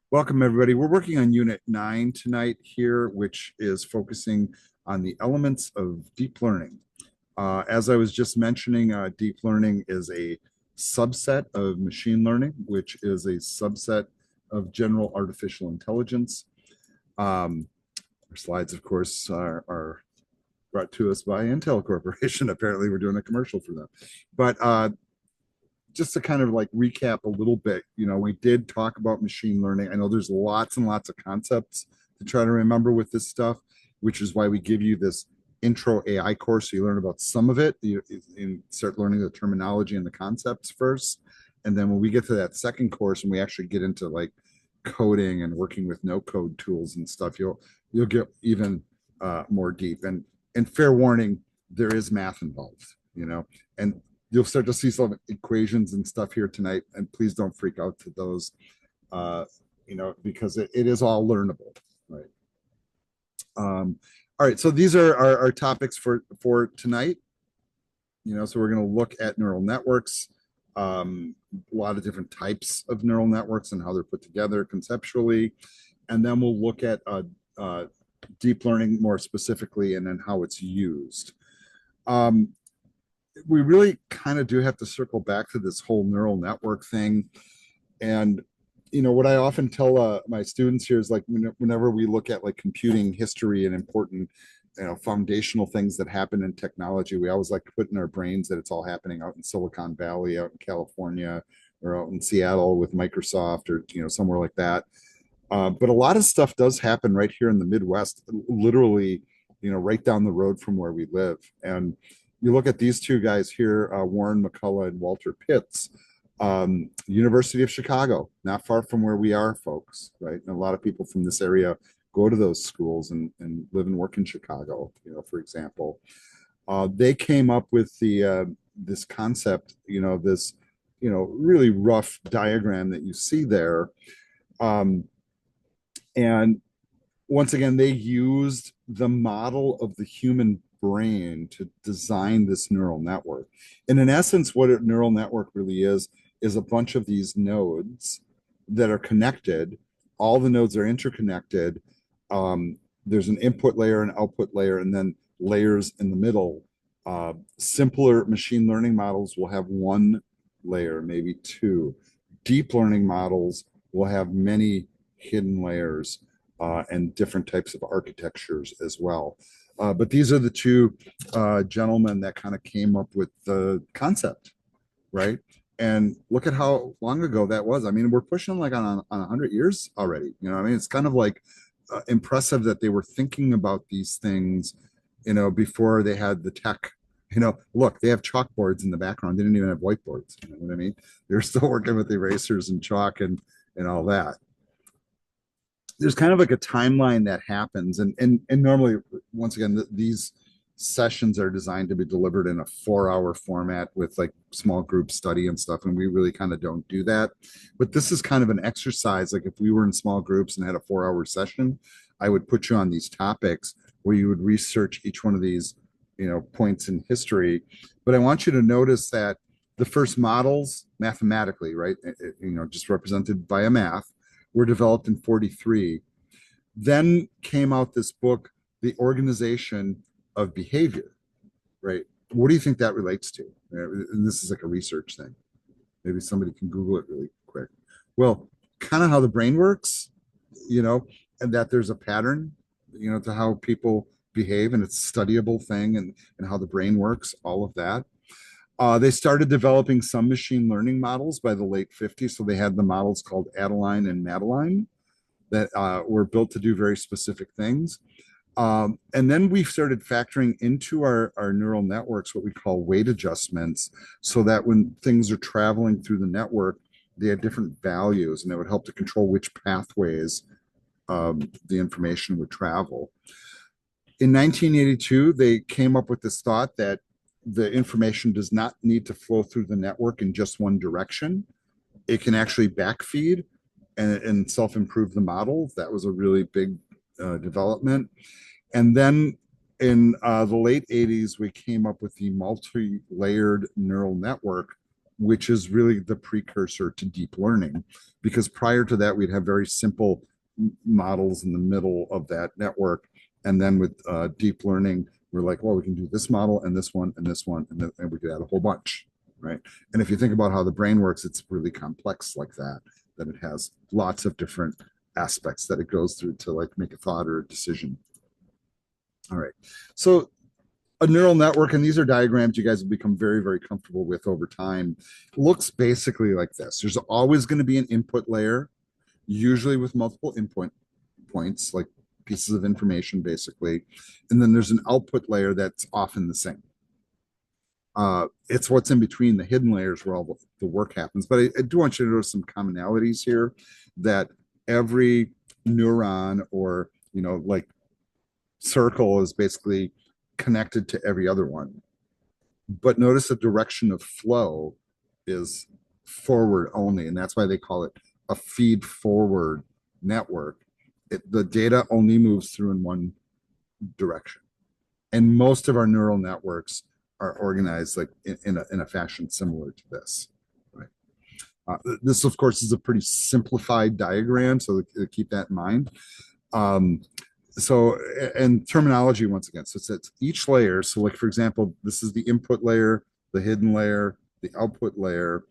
Welcome, everybody. We're working on Unit 9 tonight here, which is focusing on the elements of deep learning. As I was just mentioning, deep learning is a subset of machine learning, which is a subset of general artificial intelligence. Our slides, of course, are brought to us by Intel Corporation. Apparently, we're doing a commercial for them. But just to kind of like recap a little bit, we did talk about machine learning. I know there's lots and lots of concepts to try to remember with this stuff, which is why we give you this intro AI course. So you learn about some of it, you start learning the terminology and the concepts first. And then when we get to that second course and we actually get into like coding and working with no code tools and stuff, you'll get even more deep. And fair warning, there is math involved, and you'll start to see some equations and stuff here tonight. And please don't freak out to those, because it is all learnable, right? All right, so these are our topics for tonight. So we're going to look at neural networks, a lot of different types of neural networks and how they're put together conceptually, and then we'll look at deep learning more specifically, and then how it's used. We really kind of do have to circle back to this whole neural network thing. And what I often tell my students here is like whenever we look at like computing history and important foundational things that happen in technology, we always like to put in our brains that it's all happening out in Silicon Valley, out in California, or out in Seattle with Microsoft, or somewhere like that. But a lot of stuff does happen right here in the Midwest, literally, right down the road from where we live. And you look at these two guys here, Warren McCullough and Walter Pitts, University of Chicago, not far from where we are, folks, right? And a lot of people from this area go to those schools and live and work in Chicago, for example. They came up with this concept, this, really rough diagram that you see there. And once again, they used the model of the human brain to design this neural network. And in essence, what a neural network really is a bunch of these nodes that are connected. All the nodes are interconnected. There's an input layer, an output layer, and then layers in the middle. Simpler machine learning models will have one layer, maybe two. Deep learning models will have many hidden layers and different types of architectures as well. But these are the two gentlemen that kind of came up with the concept, right? And look at how long ago that was. I mean, we're pushing like on 100 years already. I mean, it's kind of like impressive that they were thinking about these things, before they had the tech. Look, they have chalkboards in the background. They didn't even have whiteboards. You know what I mean? They're still working with erasers and chalk and all that. There's kind of like a timeline that happens, and normally, once again, these sessions are designed to be delivered in a 4-hour format with like small group study and stuff, and we really kind of don't do that. But this is kind of an exercise. Like if we were in small groups and had a 4-hour session, I would put you on these topics where you would research each one of these points in history. But I want you to notice that the first models mathematically, right, just represented by a math, were developed in 43. Then came out this book, The Organization of Behavior, right? What do you think that relates to? And this is like a research thing. Maybe somebody can Google it really quick. Well, kind of how the brain works, and that there's a pattern, to how people behave, and it's a studyable thing, and how the brain works, all of that. They started developing some machine learning models by the late 50s. So they had the models called Adeline and Madeline that were built to do very specific things. And then we started factoring into our neural networks what we call weight adjustments, so that when things are traveling through the network, they had different values, and it would help to control which pathways the information would travel. In 1982, they came up with this thought that the information does not need to flow through the network in just one direction. It can actually backfeed and self-improve the model. That was a really big development. And then in the late 80s, we came up with the multi-layered neural network which is really the precursor to deep learning, because prior to that, we'd have very simple models in the middle of that network. And then with deep learning, we're like, well, we can do this model and this one and this one, and we could add a whole bunch, right? And if you think about how the brain works, it's really complex like that, that it has lots of different aspects that it goes through to like make a thought or a decision. All right. So a neural network, and these are diagrams you guys will become very, very comfortable with over time, looks basically like this. There's always going to be an input layer, usually with multiple input points, like pieces of information, basically. And then there's an output layer that's often the same. It's what's in between the hidden layers where all the work happens. But I do want you to notice some commonalities here, that every neuron or, like circle is basically connected to every other one. But notice the direction of flow is forward only, and that's why they call it a feed forward network. The data only moves through in one direction. And most of our neural networks are organized like in a fashion similar to this. Right? This, of course, is a pretty simplified diagram, so keep that in mind. So, and terminology once again, so it's each layer. So like, for example, this is the input layer, the hidden layer, the output layer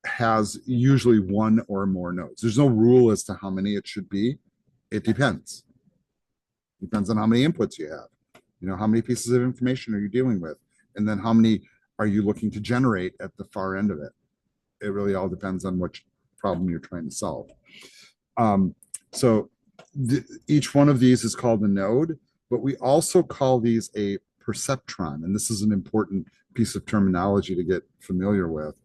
has usually one or more nodes. There's no rule as to how many it should be. It depends. Depends on how many inputs you have. How many pieces of information are you dealing with? And then how many are you looking to generate at the far end of it? It really all depends on which problem you're trying to solve. So each one of these is called a node, but we also call these a perceptron. And this is an important piece of terminology to get familiar with.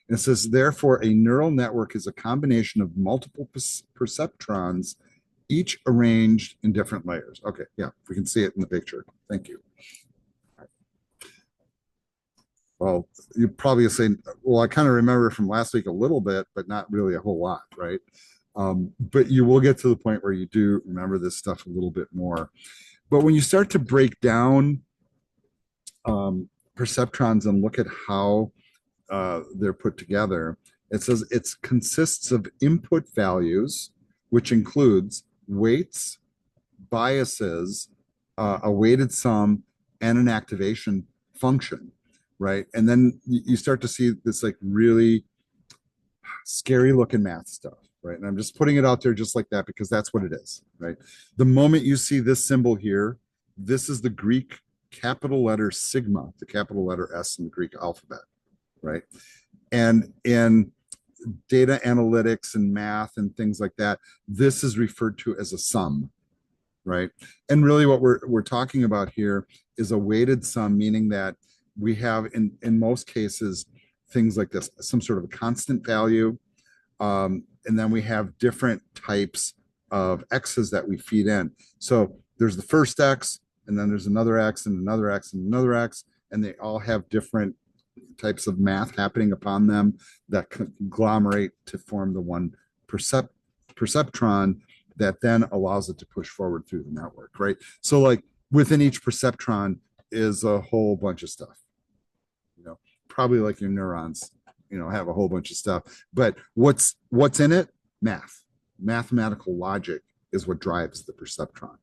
And it says, therefore, a neural network is a combination of multiple perceptrons, each arranged in different layers. Okay, yeah, we can see it in the picture. Thank you. Well, you probably say, well, I kind of remember from last week a little bit, but not really a whole lot, right? But you will get to the point where you do remember this stuff a little bit more. But when you start to break down perceptrons and look at how they're put together, it says it consists of input values, which includes weights, biases, a weighted sum, and an activation function, right? And then you start to see this like really scary looking math stuff, right? And I'm just putting it out there just like that because that's what it is, right? The moment you see this symbol here, this is the Greek capital letter sigma, the capital letter S in the Greek alphabet, right? And in data analytics and math and things like that, this is referred to as a sum, right? And really what we're talking about here is a weighted sum, meaning that we have in most cases things like this, some sort of a constant value, and then we have different types of x's that we feed in. So there's the first x, and then there's another x and another x and another x, and they all have different types of math happening upon them that conglomerate to form the one perceptron that then allows it to push forward through the network, right? So like within each perceptron is a whole bunch of stuff, probably like your neurons, have a whole bunch of stuff. But what's in it? Mathematical logic is what drives the perceptron.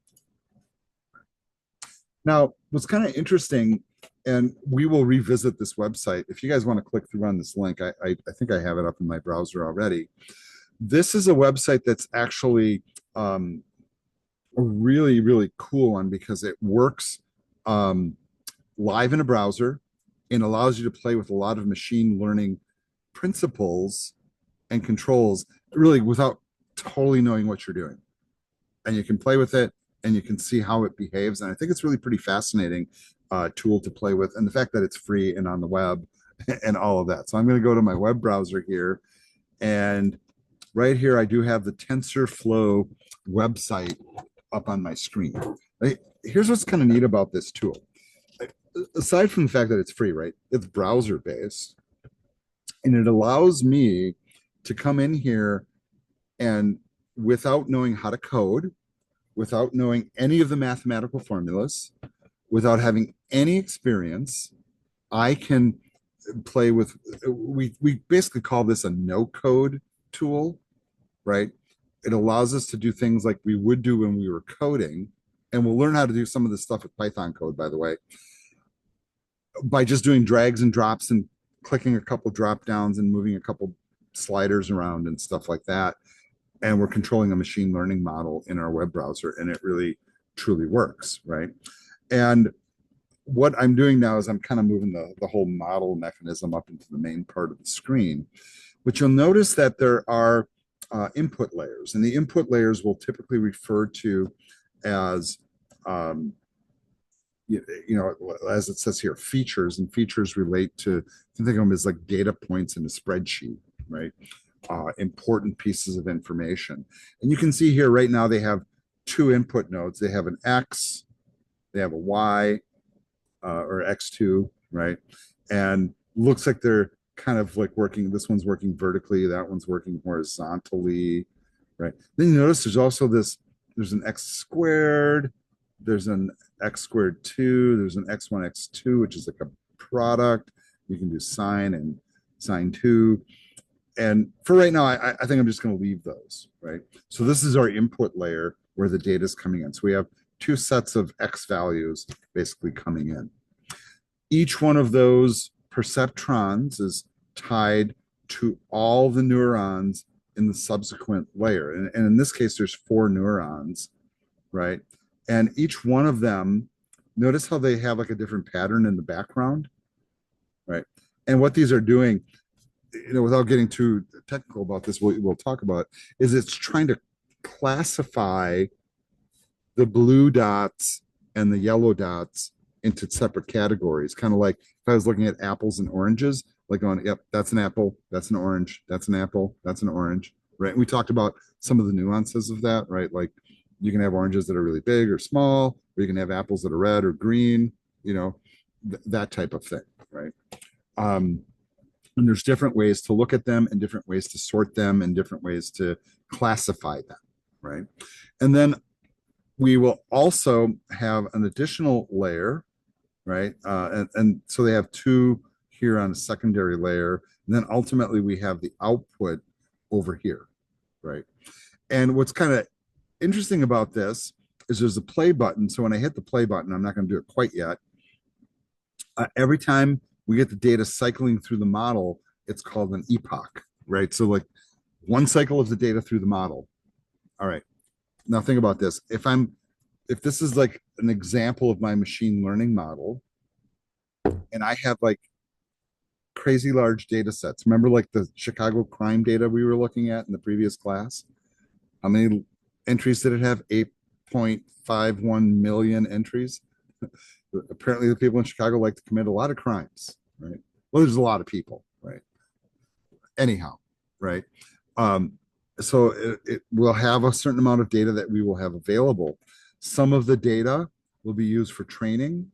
Now, what's kind of interesting, and we will revisit this website. If you guys want to click through on this link, I think I have it up in my browser already. This is a website that's actually a really, really cool one because it works live in a browser and allows you to play with a lot of machine learning principles and controls, really without totally knowing what you're doing. And you can play with it and you can see how it behaves. And I think it's really pretty fascinating tool to play with. And the fact that it's free and on the web and all of that. So I'm going to go to my web browser here. And right here, I do have the TensorFlow website up on my screen. Here's what's kind of neat about this tool. Aside from the fact that it's free, right? It's browser based. And it allows me to come in here and without knowing how to code, without knowing any of the mathematical formulas, without having any experience, I can play with, we basically call this a no code tool, right? It allows us to do things like we would do when we were coding, and we'll learn how to do some of this stuff with Python code, by the way, by just doing drags and drops and clicking a couple drop downs and moving a couple sliders around and stuff like that. And we're controlling a machine learning model in our web browser, and it really truly works, right? And what I'm doing now is I'm kind of moving the whole model mechanism up into the main part of the screen. But you'll notice that there are input layers, and the input layers will typically refer to as as it says here, features, and features relate to, you can think of them as like data points in a spreadsheet, right? Important pieces of information. And you can see here right now they have two input nodes. They have an X, they have a Y, or X2, right? And looks like they're kind of like working, this one's working vertically, that one's working horizontally, right? Then you notice there's also this, there's an X squared, there's an X squared 2, there's an X1, X2, which is like a product. You can do sine and sine 2. And for right now, I think I'm just going to leave those, right? So this is our input layer where the data is coming in. So we have two sets of X values basically coming in. Each one of those perceptrons is tied to all the neurons in the subsequent layer. And in this case, there's 4 neurons, right? And each one of them, notice how they have like a different pattern in the background, right? And what these are doing, without getting too technical about this, we'll talk about, is it's trying to classify the blue dots and the yellow dots into separate categories. Kind of like if I was looking at apples and oranges, like going, yep, that's an apple, that's an orange, that's an apple, that's an orange, right? And we talked about some of the nuances of that, right? Like you can have oranges that are really big or small, or you can have apples that are red or green, that type of thing, right? And there's different ways to look at them and different ways to sort them and different ways to classify them, right? And then we will also have an additional layer, right? And so they have 2 here on a secondary layer. And then ultimately we have the output over here, right? And what's kind of interesting about this is there's a play button. So when I hit the play button, I'm not going to do it quite yet. Every time we get the data cycling through the model, it's called an epoch, right? So like one cycle of the data through the model. All right. Now think about this. If this is like an example of my machine learning model, and I have like crazy large data sets. Remember like the Chicago crime data we were looking at in the previous class? How many entries did it have? 8.51 million entries. Apparently the people in Chicago like to commit a lot of crimes, right? Well, there's a lot of people, right? Anyhow, right? So it will have a certain amount of data that we will have available. Some of the data will be used for training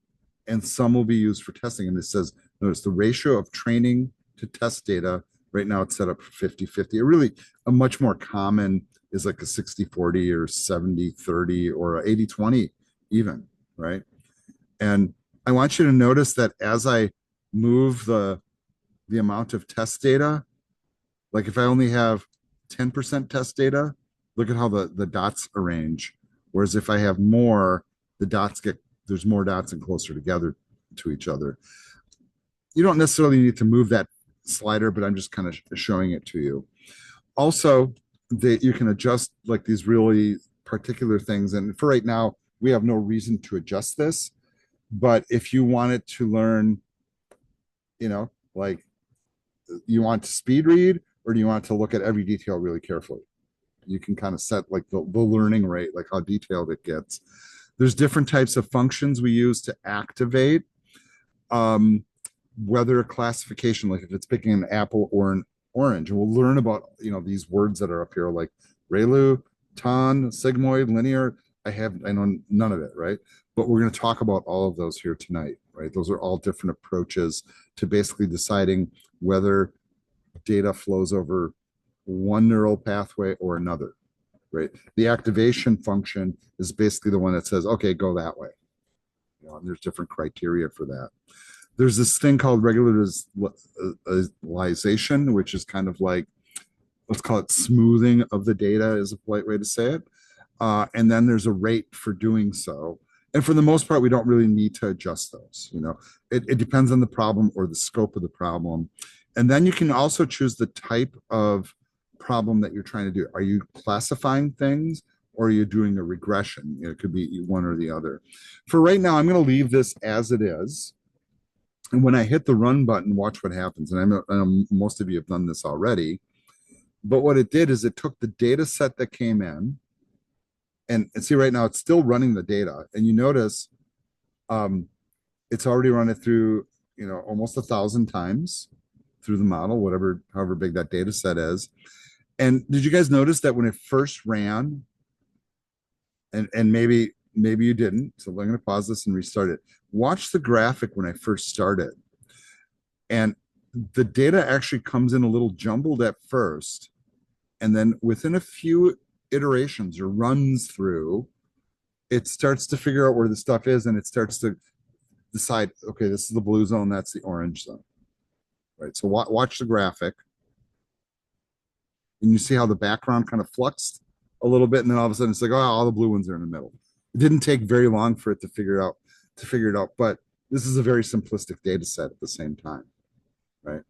and some will be used for testing. And it says, notice the ratio of training to test data, right now it's set up for 50-50. A much more common is like a 60-40 or 70-30 or 80-20 even, right? And I want you to notice that as I move the amount of test data, like if I only have 10% test data, look at how the dots arrange. Whereas if I have more, there's more dots and closer together to each other. You don't necessarily need to move that slider, but I'm just kind of showing it to you. Also, you can adjust like these really particular things. And for right now, we have no reason to adjust this. But if you wanted to learn, like you want to speed read or do you want to look at every detail really carefully? You can kind of set like the learning rate, like how detailed it gets. There's different types of functions we use to activate whether a classification, like if it's picking an apple or an orange. And we'll learn about, these words that are up here like ReLU, ton, sigmoid, linear. I know none of it, right? But we're going to talk about all of those here tonight, right? Those are all different approaches to basically deciding whether data flows over one neural pathway or another, right? The activation function is basically the one that says, okay, go that way. And there's different criteria for that. There's this thing called regularization, which is kind of like, let's call it smoothing of the data, is a polite way to say it. And then there's a rate for doing so. And for the most part, we don't really need to adjust those. It depends on the problem or the scope of the problem. And then you can also choose the type of problem that you're trying to do. Are you classifying things or are you doing a regression? It could be one or the other. For right now, I'm going to leave this as it is. And when I hit the run button, watch what happens. And I know most of you have done this already. But what it did is it took the data set that came in, and see right now it's still running the data. And you notice it's already run it through, almost 1,000 times through the model, however big that data set is. And did you guys notice that when it first ran, and maybe you didn't, so I'm going to pause this and restart it. Watch the graphic when I first started. And the data actually comes in a little jumbled at first. And then within a few iterations or runs through, it starts to figure out where the stuff is, and it starts to decide, okay, this is the blue zone, that's the orange zone. Right. So watch the graphic. And you see how the background kind of fluxed a little bit, and then all of a sudden it's like, oh, all the blue ones are in the middle. It didn't take very long for it to figure it out, but this is a very simplistic data set at the same time, right?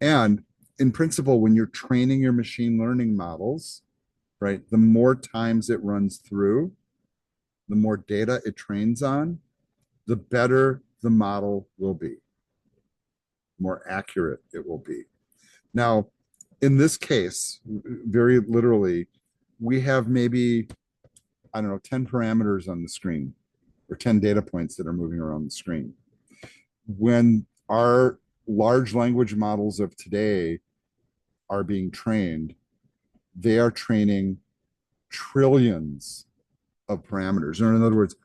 And in principle, when you're training your machine learning models, right, the more times it runs through, the more data it trains on, the better the model will be, more accurate it will be. Now, in this case, very literally, we have maybe, I don't know, 10 parameters on the screen or 10 data points that are moving around the screen. When our large language models of today are being trained, they are training trillions of parameters. Or in other words,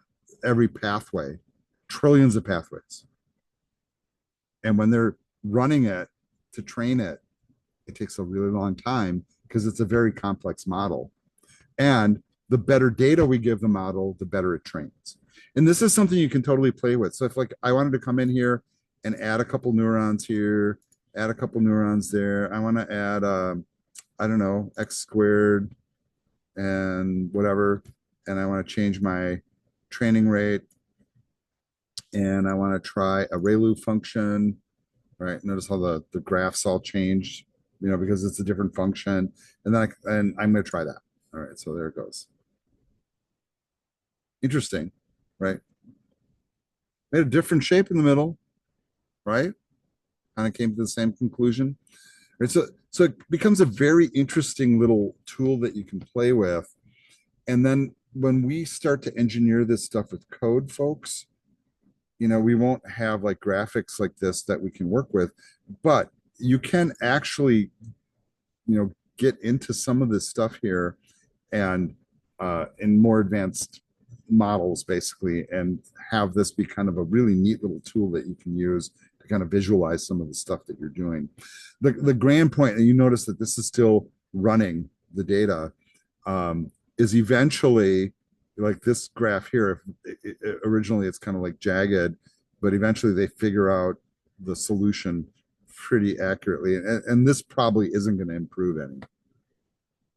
every pathway, trillions of pathways. And when they're running it to train it, it takes a really long time because it's a very complex model. And the better data we give the model, the better it trains. And this is something you can totally play with. So if like I wanted to come in here and add a couple neurons here, add a couple neurons there, I want to add, I don't know, x squared and whatever, and I want to change my training rate, and I want to try a ReLU function, right? Notice how the graphs all changed, because it's a different function. And then I'm going to try that. All right, so there it goes. Interesting, right? Made a different shape in the middle, right? Kind of came to the same conclusion. Right, so it becomes a very interesting little tool that you can play with. And then when we start to engineer this stuff with code, folks, we won't have like graphics like this that we can work with, but you can actually, get into some of this stuff here and in more advanced models basically, and have this be kind of a really neat little tool that you can use to kind of visualize some of the stuff that you're doing. The grand point, and you notice that this is still running the data, is eventually like this graph here. Originally it's kind of like jagged, but eventually they figure out the solution pretty accurately. And this probably isn't going to improve any,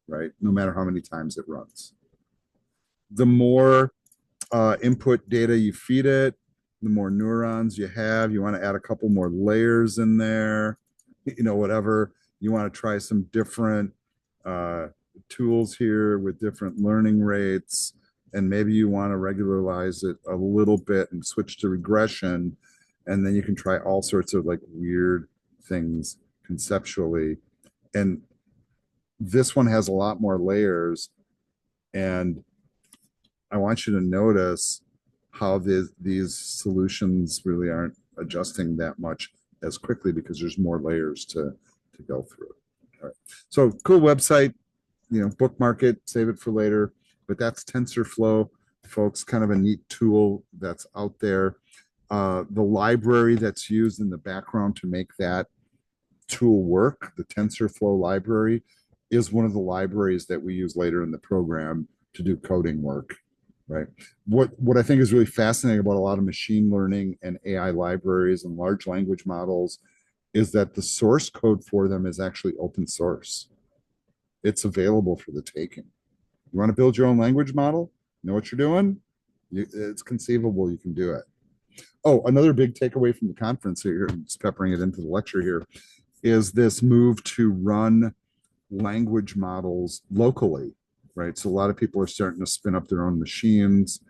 right? No matter how many times it runs. The more input data you feed it, the more neurons you have. You want to add a couple more layers in there, whatever. You want to try some different tools here with different learning rates. And maybe you want to regularize it a little bit and switch to regression. And then you can try all sorts of like weird things conceptually. And this one has a lot more layers. And I want you to notice how these solutions really aren't adjusting that much as quickly because there's more layers to go through. All right. So cool website, bookmark it, save it for later. But that's TensorFlow, folks, kind of a neat tool that's out there. The library that's used in the background to make that tool work, the TensorFlow library, is one of the libraries that we use later in the program to do coding work. right? What I think is really fascinating about a lot of machine learning and AI libraries and large language models is that the source code for them is actually open source. It's available for the taking. You want to build your own language model? You know what you're doing? It's conceivable you can do it. Oh, another big takeaway from the conference here, just peppering it into the lecture here, is this move to run language models locally, right? So a lot of people are starting to spin up their own machines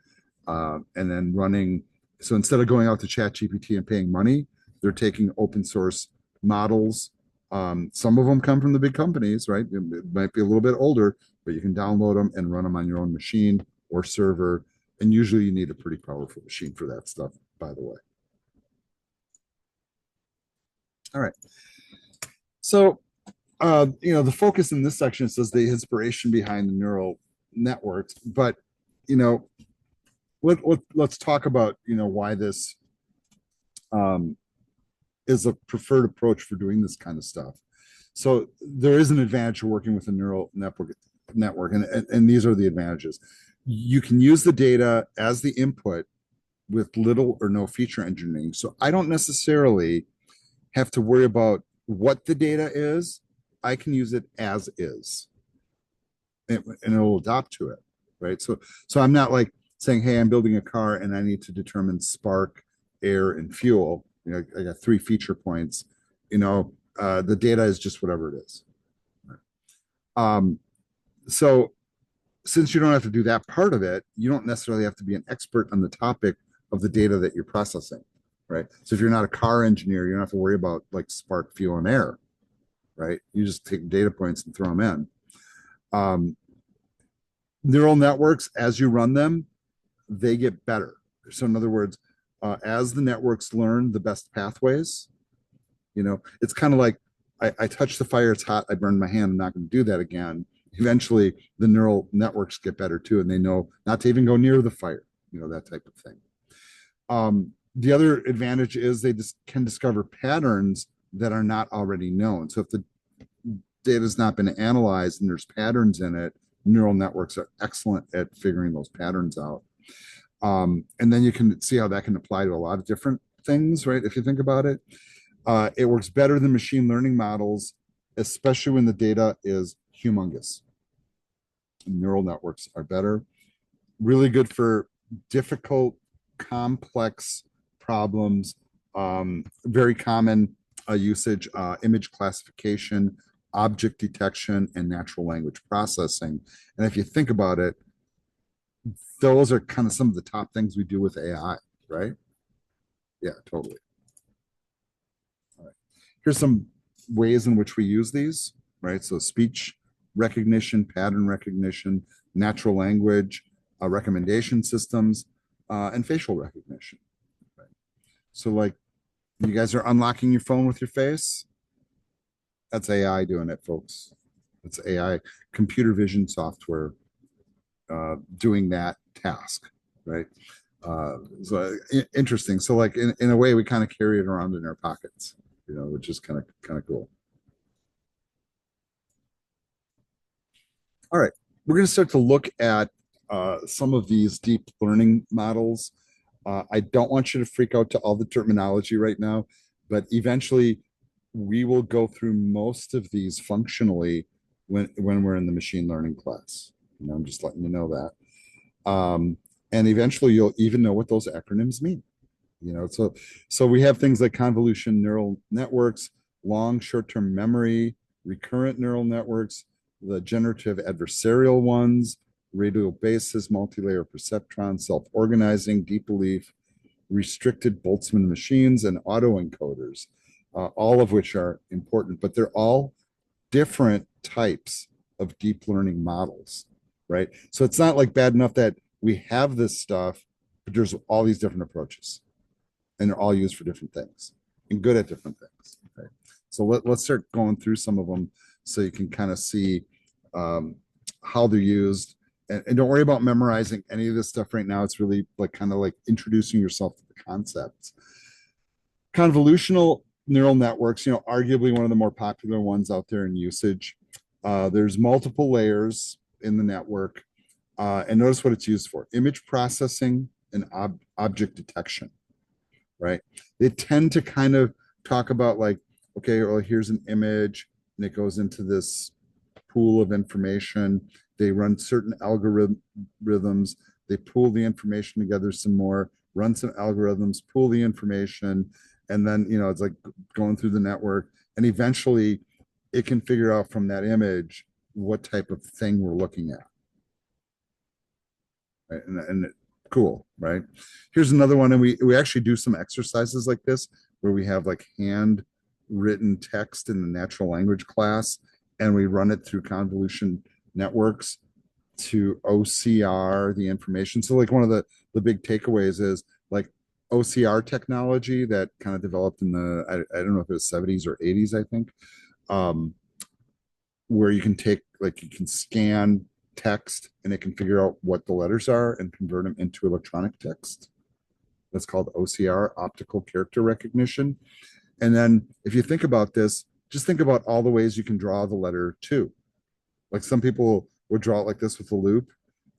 and then running. So instead of going out to ChatGPT and paying money, they're taking open source models. Some of them come from the big companies, right? It might be a little bit older, but you can download them and run them on your own machine or server. And usually you need a pretty powerful machine for that stuff, by the way. All right. So, the focus in this section says the inspiration behind the neural networks, but, you know, let's talk about, why this um, is a preferred approach for doing this kind of stuff. So there is an advantage to working with a neural network, and these are the advantages. You can use the data as the input with little or no feature engineering. So I don't necessarily have to worry about what the data is. I can use it as is, and it'll adopt to it, right? So I'm not like saying, hey, I'm building a car and I need to determine spark, air, and fuel. I got 3 feature points. The data is just whatever it is. Um, so since you don't have to do that part of it, you don't necessarily have to be an expert on the topic of the data that you're processing, right? So if you're not a car engineer, you don't have to worry about like spark, fuel, and air, right? You just take data points and throw them in. Neural networks, as you run them, they get better. So in other words, as the networks learn the best pathways, it's kind of like I touch the fire, it's hot, I burned my hand, I'm not going to do that again. Eventually, the neural networks get better too, and they know not to even go near the fire, that type of thing. The other advantage is they just can discover patterns that are not already known. So if the data has not been analyzed and there's patterns in it, neural networks are excellent at figuring those patterns out. And then you can see how that can apply to a lot of different things, right? If you think about it, it works better than machine learning models, especially when the data is humongous. Neural networks are better, really good for difficult, complex problems. Very common usage, image classification, object detection, and natural language processing. And if you think about it, those are kind of some of the top things we do with AI, right? Yeah, totally. All right. Here's some ways in which we use these, right? So speech recognition, pattern recognition, natural language, recommendation systems, and facial recognition. Right? So like you guys are unlocking your phone with your face. That's AI doing it, folks. It's AI, computer vision software doing that task, right? So interesting. So like in a way, we kind of carry it around in our pockets, which is kind of cool. All right, we're going to start to look at some of these deep learning models. I don't want you to freak out to all the terminology right now, but eventually we will go through most of these functionally when we're in the machine learning class. I'm just letting you know that. And eventually you'll even know what those acronyms mean. So we have things like convolutional neural networks, long short-term memory, recurrent neural networks, the generative adversarial ones, radial basis, multi-layer perceptrons, self-organizing, deep belief, restricted Boltzmann machines, and autoencoders, all of which are important, but they're all different types of deep learning models, right? So it's not like bad enough that we have this stuff, but there's all these different approaches, and they're all used for different things and good at different things. Okay? So let's start going through some of them so you can kind of see how they're used. And don't worry about memorizing any of this stuff right now. It's really like kind of like introducing yourself to the concepts. Convolutional neural networks, arguably one of the more popular ones out there in usage. There's multiple layers in the network. And notice what it's used for: image processing and object detection, right? They tend to kind of talk about like, okay, well, here's an image and it goes into this pool of information. They run certain algorithms. They pull the information together some more, run some algorithms, pull the information, and then, it's like going through the network. And eventually it can figure out from that image what type of thing we're looking at. Right? And cool, right? Here's another one. And we actually do some exercises like this where we have like hand written text in the natural language class, and we run it through convolution networks to OCR the information. So like one of the big takeaways is like OCR technology that kind of developed in I don't know if it was 70s or 80s, I think, um, where you can take, like, you can scan text and it can figure out what the letters are and convert them into electronic text. That's called OCR, optical character recognition. And then if you think about this, just think about all the ways you can draw the letter two. Like some people would draw it like this with a loop,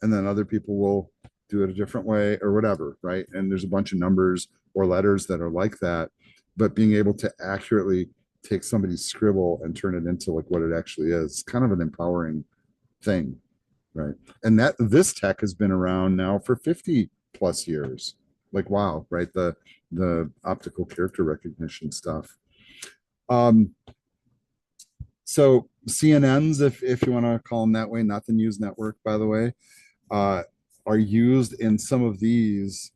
and then other people will do it a different way or whatever, right? And there's a bunch of numbers or letters that are like that. But being able to accurately take somebody's scribble and turn it into like what it actually is, kind of an empowering thing, right? And that this tech has been around now for 50 plus years. Like, wow, right? The optical character recognition stuff. Um, so CNNs, if you want to call them that way, not the news network, by the way, uh, are used in some of these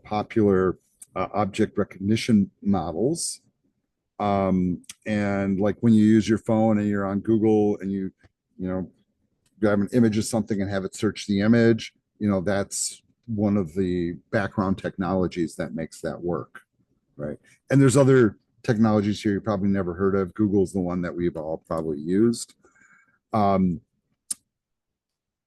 popular object recognition models. And like when you use your phone and you're on Google and you know, grab an image of something and have it search the image, that's one of the background technologies that makes that work, right? And there's other technologies here you probably never heard of. Google's the one that we've all probably used. Um,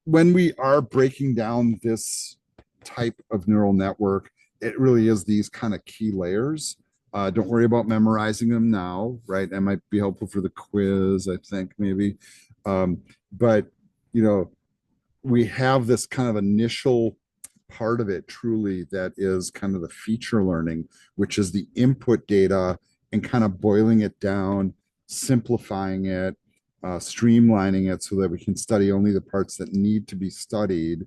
when we are breaking down this type of neural network, it really is these kind of key layers. Don't worry about memorizing them now, right? That might be helpful for the quiz, I think, maybe. But, we have this kind of initial part of it truly that is kind of the feature learning, which is the input data and kind of boiling it down, simplifying it, streamlining it so that we can study only the parts that need to be studied.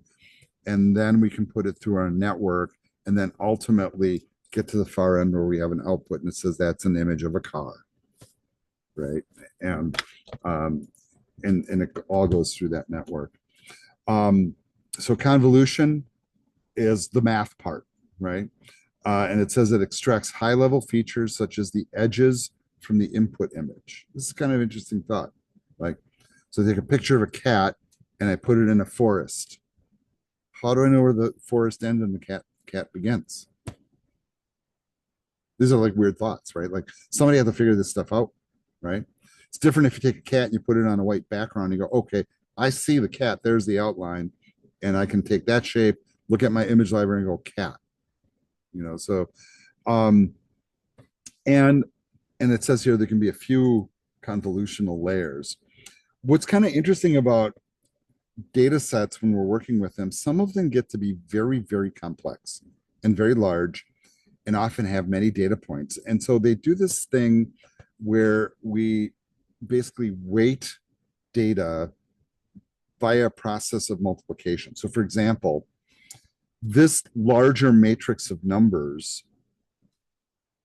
And then we can put it through our network and then ultimately get to the far end where we have an output and it says that's an image of a car, right? And and it all goes through that network. So convolution is the math part, right? And it says it extracts high level features such as the edges from the input image. This is kind of an interesting thought. Like, so I take a picture of a cat and I put it in a forest. How do I know where the forest ends and the cat begins? These are like weird thoughts, right? Like somebody had to figure this stuff out, right? It's different if you take a cat and you put it on a white background and you go, okay, I see the cat, there's the outline, and I can take that shape, look at my image library and go cat. So and it says here there can be a few convolutional layers. What's kind of interesting about data sets when we're working with them, some of them get to be very, very complex and very large and often have many data points. And so they do this thing where we basically weight data via a process of multiplication. So for example, this larger matrix of numbers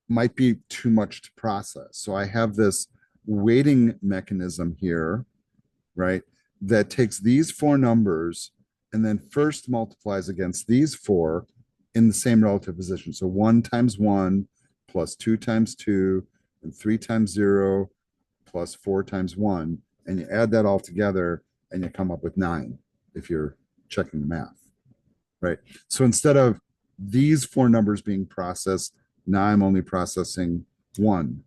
might be too much to process. So I have this weighting mechanism here, right, that takes these four numbers and then first multiplies against these four in the same relative position. So 1 times 1 plus 2 times 2 and 3 times 0 plus 4 times 1. And you add that all together and you come up with 9 if you're checking the math, right? So instead of these four numbers being processed, now I'm only processing 1,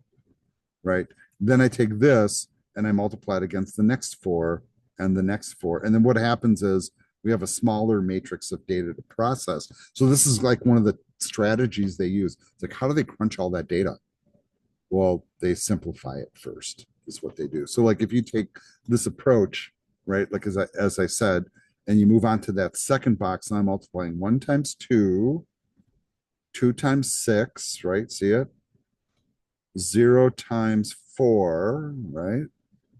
right? Then I take this and I multiply it against the next 4 and the next 4. And then what happens is we have a smaller matrix of data to process. So this is like one of the strategies they use. It's like, how do they crunch all that data? Well, they simplify it first, is what they do. So like if you take this approach, right, like as I said, and you move on to that second box, and I'm multiplying 1 times 2, 2 times 6, right? See it? 0 times 4, right?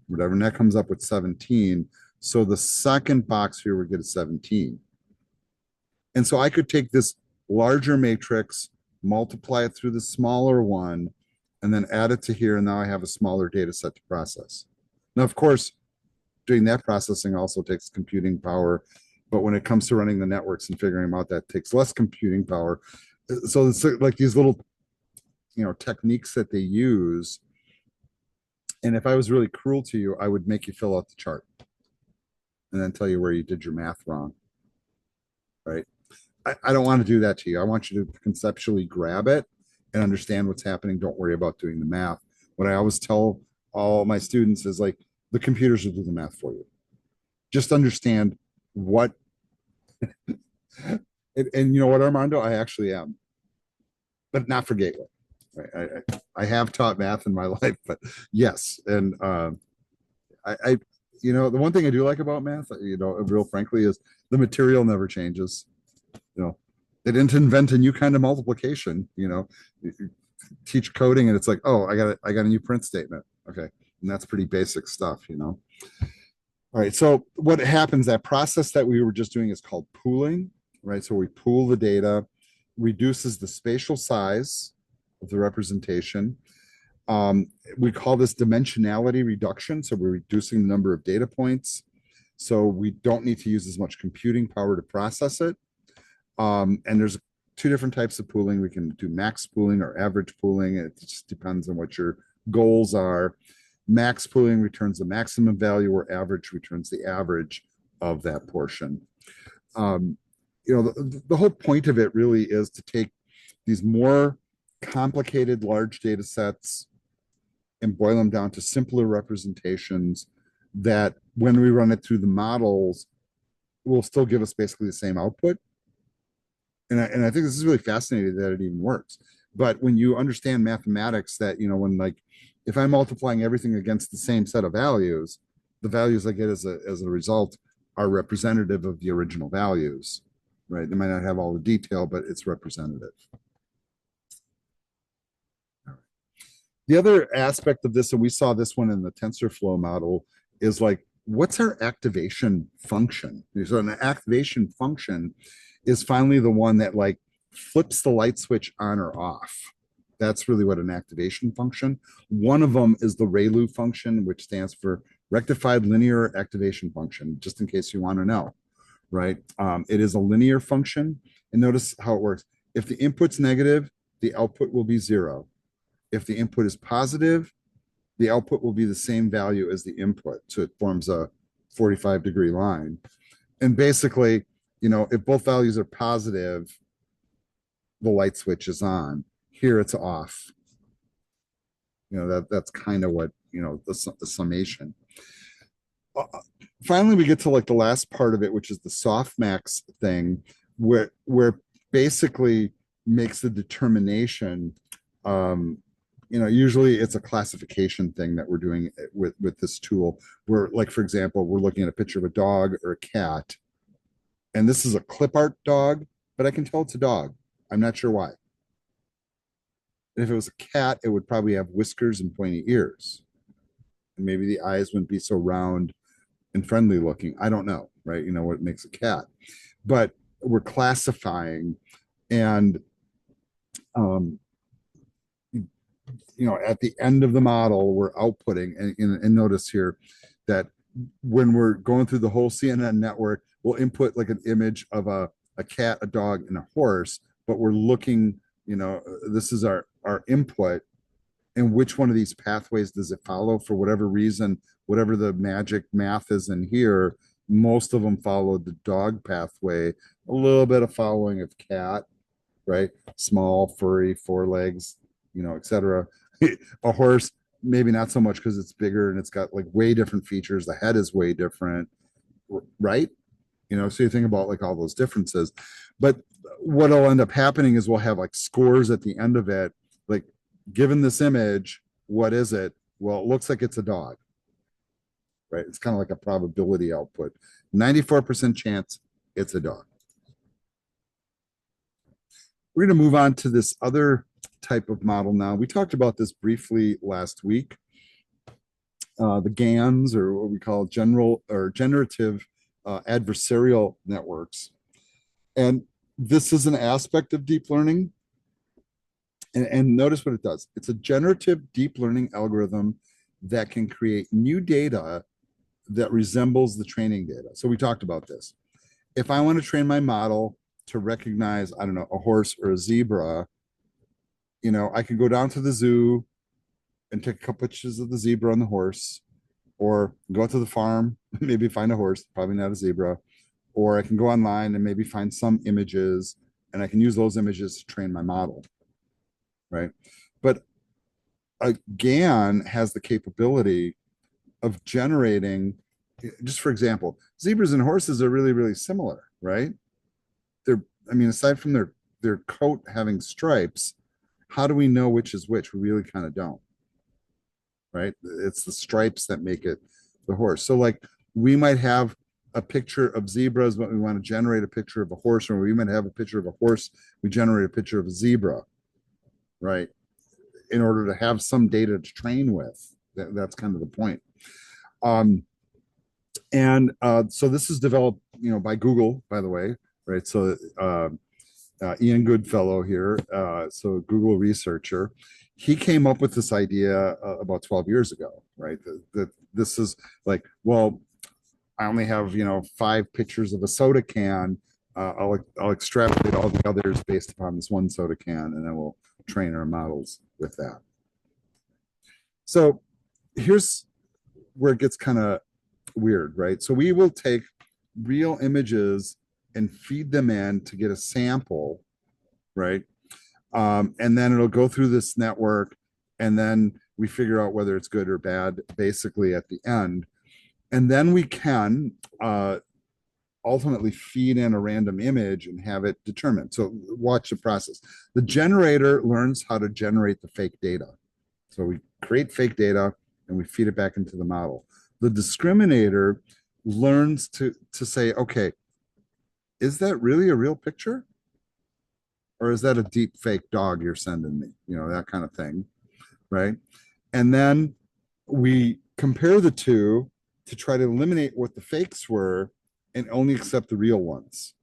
Whatever, and that comes up with 17. So the second box here would get a 17. And so I could take this larger matrix, multiply it through the smaller one, and then add it to here, and now I have a smaller data set to process. Now, of course, doing that processing also takes computing power, but when it comes to running the networks and figuring them out, that takes less computing power. So it's like these little, techniques that they use. And if I was really cruel to you, I would make you fill out the chart and then tell you where you did your math wrong, right? I don't want to do that to you. I want you to conceptually grab it and understand what's happening. Don't worry about doing the math. What I always tell all my students is like, the computers will do the math for you. Just understand what, and you know what, Armando, I actually am, but not for Gateway. Right? I have taught math in my life, but yes. And I, the one thing I do like about math, real frankly, is the material never changes. They didn't invent a new kind of multiplication. You teach coding, and it's like, oh, I got a new print statement. Okay, and that's pretty basic stuff. All right. So what happens? That process that we were just doing is called pooling, right? So we pool the data, reduces the spatial size of the representation. We call this dimensionality reduction. So we're reducing the number of data points. So we don't need to use as much computing power to process it. And there's 2 different types of pooling. We can do max pooling or average pooling. It just depends on what your goals are. Max pooling returns the maximum value, or average returns the average of that portion. The whole point of it really is to take these more complicated large data sets and boil them down to simpler representations that when we run it through the models will still give us basically the same output. And I think this is really fascinating that it even works. But when you understand mathematics, that, when if I'm multiplying everything against the same set of values, the values I get as a result are representative of the original values, right? They might not have all the detail, but it's representative. The other aspect of this, and we saw this one in the TensorFlow model, is like, what's our activation function? So an activation function is finally the one that flips the light switch on or off. That's really what an activation function. One of them is the ReLU function, which stands for rectified linear activation function, just in case you want to know, right? It is a linear function. And notice how it works. If the input's negative, the output will be 0. If the input is positive, the output will be the same value as the input. So it forms a 45-degree line. And basically, if both values are positive, the light switch is on. Here it's off. That's kind of what, the summation. Finally, we get to the last part of it, which is the Softmax thing, where basically makes the determination. Usually it's a classification thing that we're doing with this tool, where, for example, we're looking at a picture of a dog or a cat, and this is a clip art dog, but I can tell it's a dog. I'm not sure why. And if it was a cat, it would probably have whiskers and pointy ears. And maybe the eyes wouldn't be so round and friendly looking. I don't know, right? What makes a cat. But we're classifying, and at the end of the model, we're outputting, and notice here that when we're going through the whole CNN network, we'll input an image of a cat, a dog, and a horse, but we're looking, this is our input, and which one of these pathways does it follow? For whatever reason, whatever the magic math is in here, most of them follow the dog pathway, a little bit of following of cat, right? Small, furry, 4 legs, etc. A horse, maybe not so much, because it's bigger and it's got way different features. The head is way different, right? So you think about all those differences. But what'll end up happening is we'll have scores at the end of it. Given this image, what is it? Well, it looks like it's a dog. right? It's kind of like a probability output. 94% chance it's a dog. We're going to move on to this other type of model now. We talked about this briefly last week. The GANs, or what we call general or generative adversarial networks. And this is an aspect of deep learning. And notice what it does. It's a generative deep learning algorithm that can create new data that resembles the training data. So we talked about this. If I want to train my model to recognize, I don't know, a horse or a zebra, I can go down to the zoo and take a couple pictures of the zebra and the horse, or go to the farm, maybe find a horse, probably not a zebra, or I can go online and maybe find some images, and I can use those images to train my model, right? But a GAN has the capability of generating, just for example, zebras and horses are really, really similar, right? I mean, aside from their coat having stripes, how do we know which is which? We really kind of don't, right? It's the stripes that make it the horse. So like we might have a picture of zebras, but we want to generate a picture of a horse, or we might have a picture of a horse, we generate a picture of a zebra, right? In order to have some data to train with. That's kind of the point. So this is developed, by Google, by the way, right? So Ian Goodfellow here, so Google researcher, he came up with this idea about 12 years ago, right? That this is like, well, I only have 5 pictures of a soda can. I'll extrapolate all the others based upon this one soda can, and then we'll train our models with that. So here's where it gets kind of weird, right? So we will take real images and feed them in to get a sample, right? And then it'll go through this network, and then we figure out whether it's good or bad, basically at the end. And then we can ultimately feed in a random image and have it determined. So watch the process. The generator learns how to generate the fake data. So we create fake data and we feed it back into the model. The discriminator learns to say, okay, is that really a real picture? Or is that a deep fake dog you're sending me? That kind of thing, right? And then we compare the two to try to eliminate what the fakes were and only accept the real ones.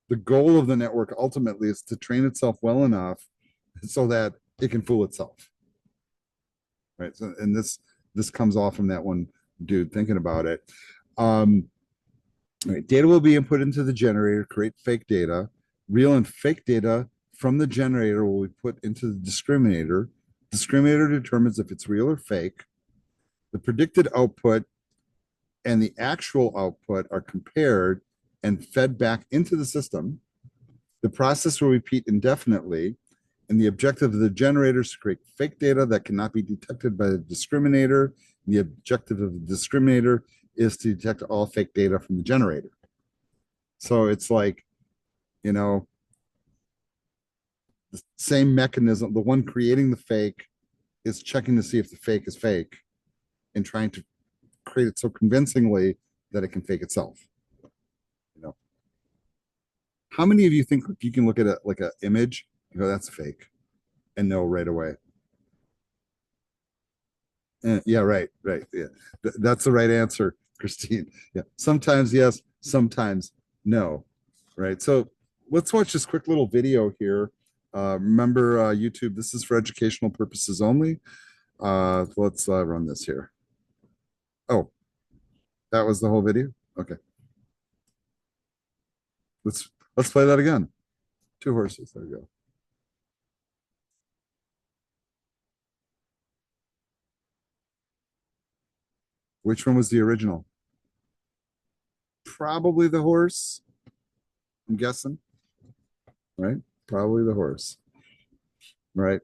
The goal of the network ultimately is to train itself well enough so that it can fool itself, right? So, and this comes off from that one dude thinking about it. Right, data will be input into the generator, create fake data. Real and fake data from the generator will be put into the discriminator. Discriminator determines if it's real or fake. The predicted output and the actual output are compared and fed back into the system. The process will repeat indefinitely, and the objective of the generator is to create fake data that cannot be detected by the discriminator. The objective of the discriminator is to detect all fake data from the generator. So it's like, the same mechanism. The one creating the fake is checking to see if the fake is fake and trying to create it so convincingly that it can fake itself. How many of you think you can look at like an image and go, that's fake, and know right away? Yeah, right. Yeah, that's the right answer, Christine. Yeah, sometimes yes, sometimes no. Right. So let's watch this quick little video here. Remember, YouTube, this is for educational purposes only. Let's run this here. Oh, that was the whole video? Okay. Let's play that again. 2 horses. There we go. Which one was the original? Probably the horse. I'm guessing. Right? Probably the horse. Right.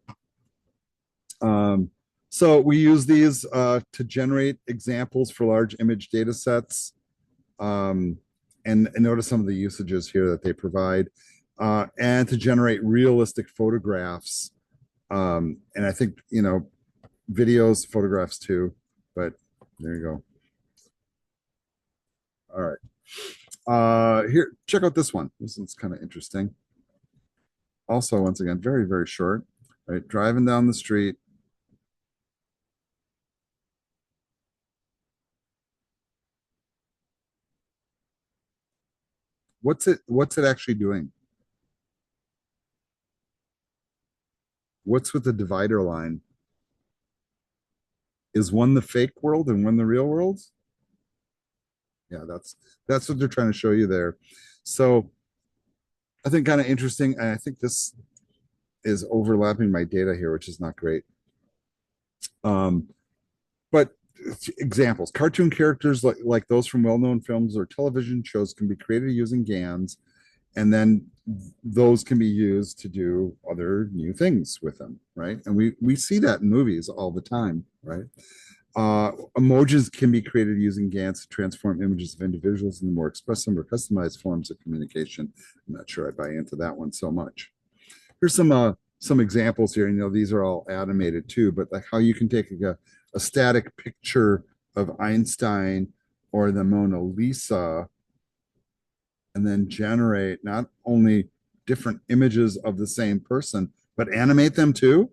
So we use these to generate examples for large image data sets. And notice some of the usages here that they provide, and to generate realistic photographs. And I think, videos, photographs too, but There you go. All right. Here, check out this one. This one's kind of interesting. Also, once again, very, very short. Right, driving down the street. What's it actually doing? What's with the divider line? Is one the fake world and one the real world? Yeah, that's what they're trying to show you there. So I think kind of interesting, and I think this is overlapping my data here, which is not great. Um, but examples, cartoon characters like those from well-known films or television shows can be created using GANs, and then those can be used to do other new things with them, right? And we see that in movies all the time, right? Emojis can be created using GANs to transform images of individuals into more expressive or customized forms of communication. I'm not sure I buy into that one so much. Here's some examples here. You know, these are all animated too, but like how you can take a static picture of Einstein or the Mona Lisa and then generate not only different images of the same person, but animate them too.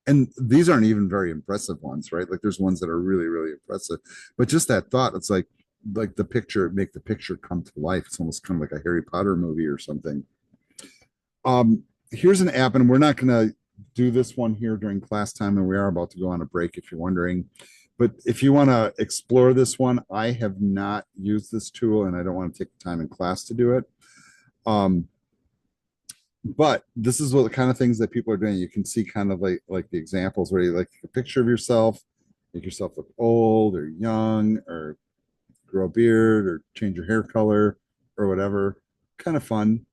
And these aren't even very impressive ones, right? Like there's ones that are really, really impressive. But just that thought, it's like the picture, make the picture come to life. It's almost kind of like a Harry Potter movie or something. Here's an app, and we're not going to do this one here during class time, and we are about to go on a break if you're wondering. But if you want to explore this one, I have not used this tool, and I don't want to take the time in class to do it. But this is what the kind of things that people are doing. You can see kind of like the examples where you like take a picture of yourself, make yourself look old or young, or grow a beard, or change your hair color, or whatever. Kind of fun.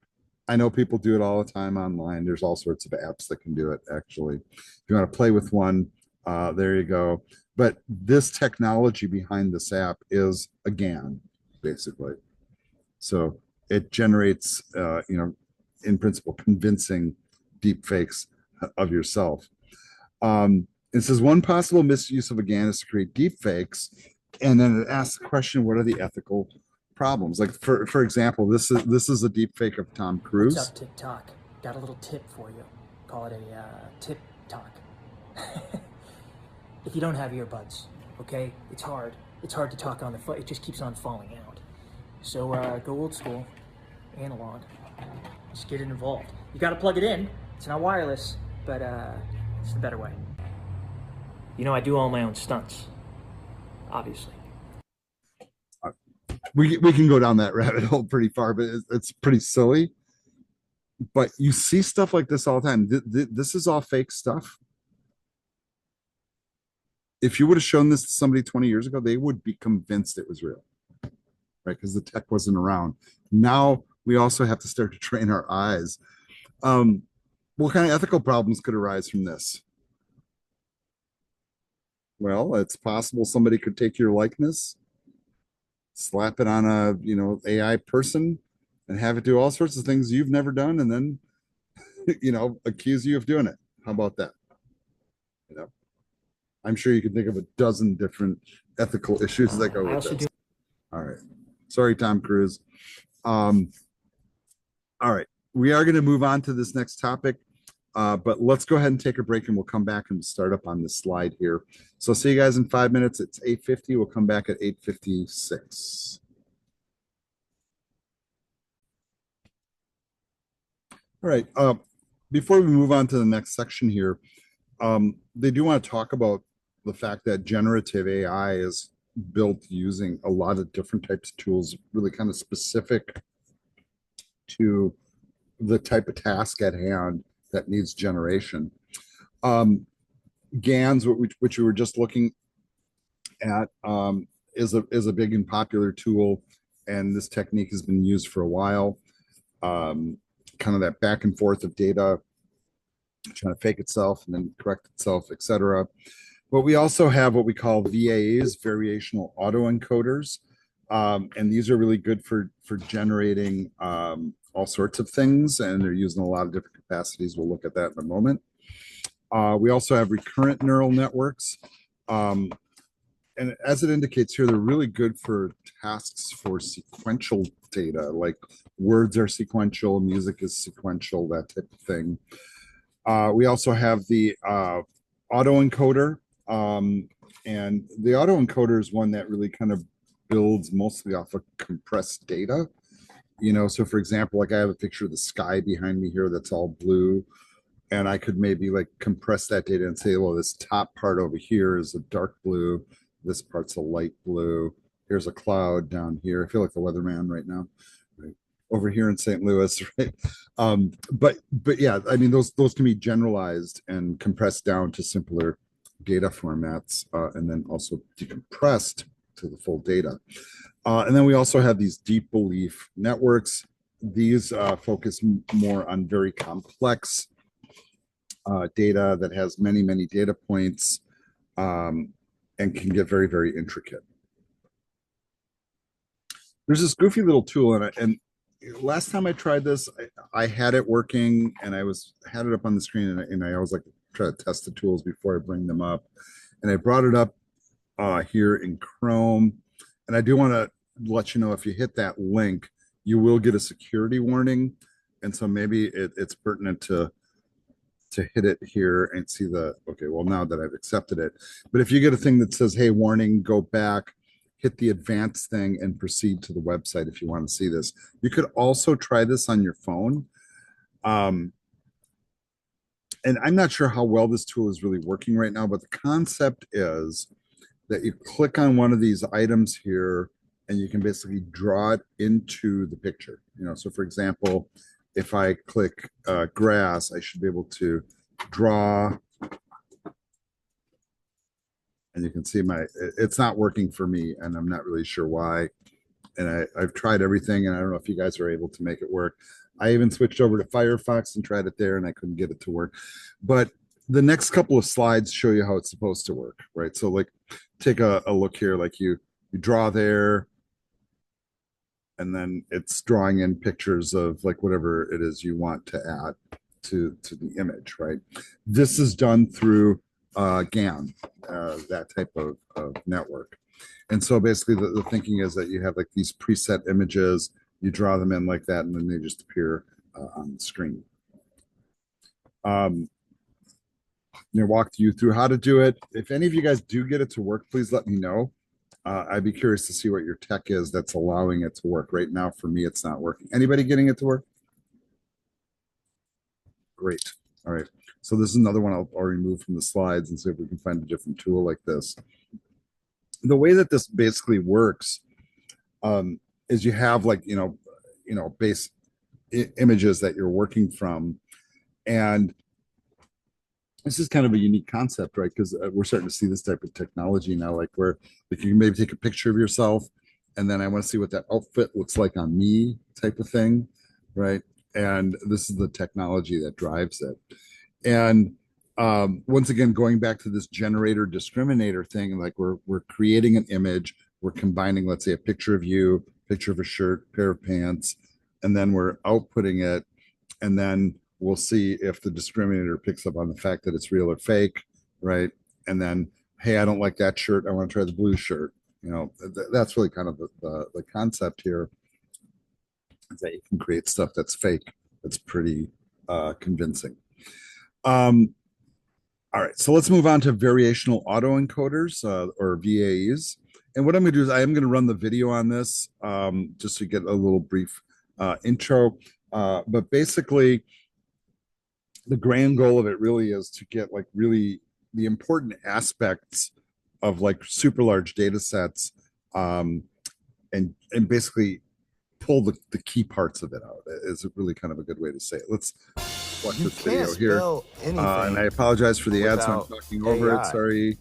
I know people do it all the time online. There's all sorts of apps that can do it, actually. If you want to play with one, there you go. But this technology behind this app is a GAN, basically. So it generates, in principle, convincing deep fakes of yourself. It says one possible misuse of a GAN is to create deep fakes, and then it asks the question, what are the ethical problems? Like for example, this is a deep fake of Tom What's Cruise. up, TikTok? Got a little tip for you. Call it a tip talk. If you don't have earbuds, okay, it's hard. It's hard to talk on the phone. It just keeps on falling out. So go old school, analog. Just get it involved. You got to plug it in. It's not wireless, but it's the better way. You know, I do all my own stunts, obviously. We can go down that rabbit hole pretty far, but it's pretty silly. But you see stuff like this all the time. This is all fake stuff. If you would have shown this to somebody 20 years ago, they would be convinced it was real, right? Because the tech wasn't around. Now we also have to start to train our eyes. What kind of ethical problems could arise from this? Well, it's possible somebody could take your likeness, slap it on a AI person, and have it do all sorts of things you've never done, and then accuse you of doing it. How about that? You know, I'm sure you can think of a dozen different ethical issues that go I with also this. do. All right. Sorry, Tom Cruise. Um, all right. We are going to move on to this next topic, but let's go ahead and take a break, and we'll come back and start up on this slide here. So see you guys in 5 minutes. It's 8:50. We'll come back at 8:56. All right. Before we move on to the next section here, they do want to talk about the fact that generative AI is built using a lot of different types of tools, really kind of specific to the type of task at hand that needs generation. GANs, which we were just looking at, is a big and popular tool, and this technique has been used for a while. Kind of that back and forth of data, trying to fake itself and then correct itself, etc. But we also have what we call VAEs, variational autoencoders, and these are really good for generating all sorts of things, and they're used in a lot of different capacities. We'll look at that in a moment. We also have recurrent neural networks. And as it indicates here, they're really good for tasks for sequential data, like words are sequential, music is sequential, that type of thing. We also have the autoencoder. And the autoencoder is one that really kind of builds mostly off of compressed data. So for example, like I have a picture of the sky behind me here that's all blue. And I could maybe like compress that data and say, well, this top part over here is a dark blue. This part's a light blue. Here's a cloud down here. I feel like the weatherman right now, right? Over here in St. Louis, right? But yeah, I mean those can be generalized and compressed down to simpler data formats, and then also decompressed to the full data. And then we also have these deep belief networks. These focus more on very complex data that has many data points, and can get very intricate. There's this goofy little tool, and last time I tried this, I had it working, and had it up on the screen, and I always like to try to test the tools before I bring them up. And I brought it up here in Chrome, and I do want to let you know, if you hit that link, you will get a security warning, and so maybe it's pertinent to hit it here and see okay, well, now that I've accepted it. But if you get a thing that says, hey, warning, go back, hit the advanced thing and proceed to the website if you want to see this. You could also try this on your phone. And I'm not sure how well this tool is really working right now, but the concept is that you click on one of these items here and you can basically draw it into the picture. So for example, if I click grass, I should be able to draw, and you can see it's not working for me, and I'm not really sure why. And I've tried everything, and I don't know if you guys are able to make it work. I even switched over to Firefox and tried it there, and I couldn't get it to work. But the next couple of slides show you how it's supposed to work, right? So like, take a look here, like you draw there, and then it's drawing in pictures of like whatever it is you want to add to the image, right? This is done through GAN, that type of network. And so basically the thinking is that you have like these preset images, you draw them in like that, and then they just appear on the screen. Walk you through how to do it. If any of you guys do get it to work, please let me know. I'd be curious to see what your tech is that's allowing it to work. Right now, for me, it's not working. Anybody getting it to work? Great. All right. So this is another one I'll remove from the slides and see if we can find a different tool like this. The way that this basically works is you have like, base images that you're working from. And this is kind of a unique concept, right? Because we're starting to see this type of technology now, like where you can maybe take a picture of yourself, and then I want to see what that outfit looks like on me, type of thing, right? And this is the technology that drives it. And once again, going back to this generator discriminator thing, like we're creating an image, we're combining, let's say, a picture of you, picture of a shirt, pair of pants, and then we're outputting it, and then we'll see if the discriminator picks up on the fact that it's real or fake, right? And then, hey, I don't like that shirt, I want to try the blue shirt. That's really kind of the concept here, is that you can create stuff that's fake, that's pretty convincing. All right, so let's move on to variational autoencoders, or VAEs. And what I'm going to do is I am going to run the video on this, just to get a little brief intro. But basically, the grand goal of it really is to get like really the important aspects of like super large data sets, and basically pull the key parts of it out. Is really kind of a good way to say it. Let's watch this video here. And I apologize for the ads, so I'm talking over it. Sorry.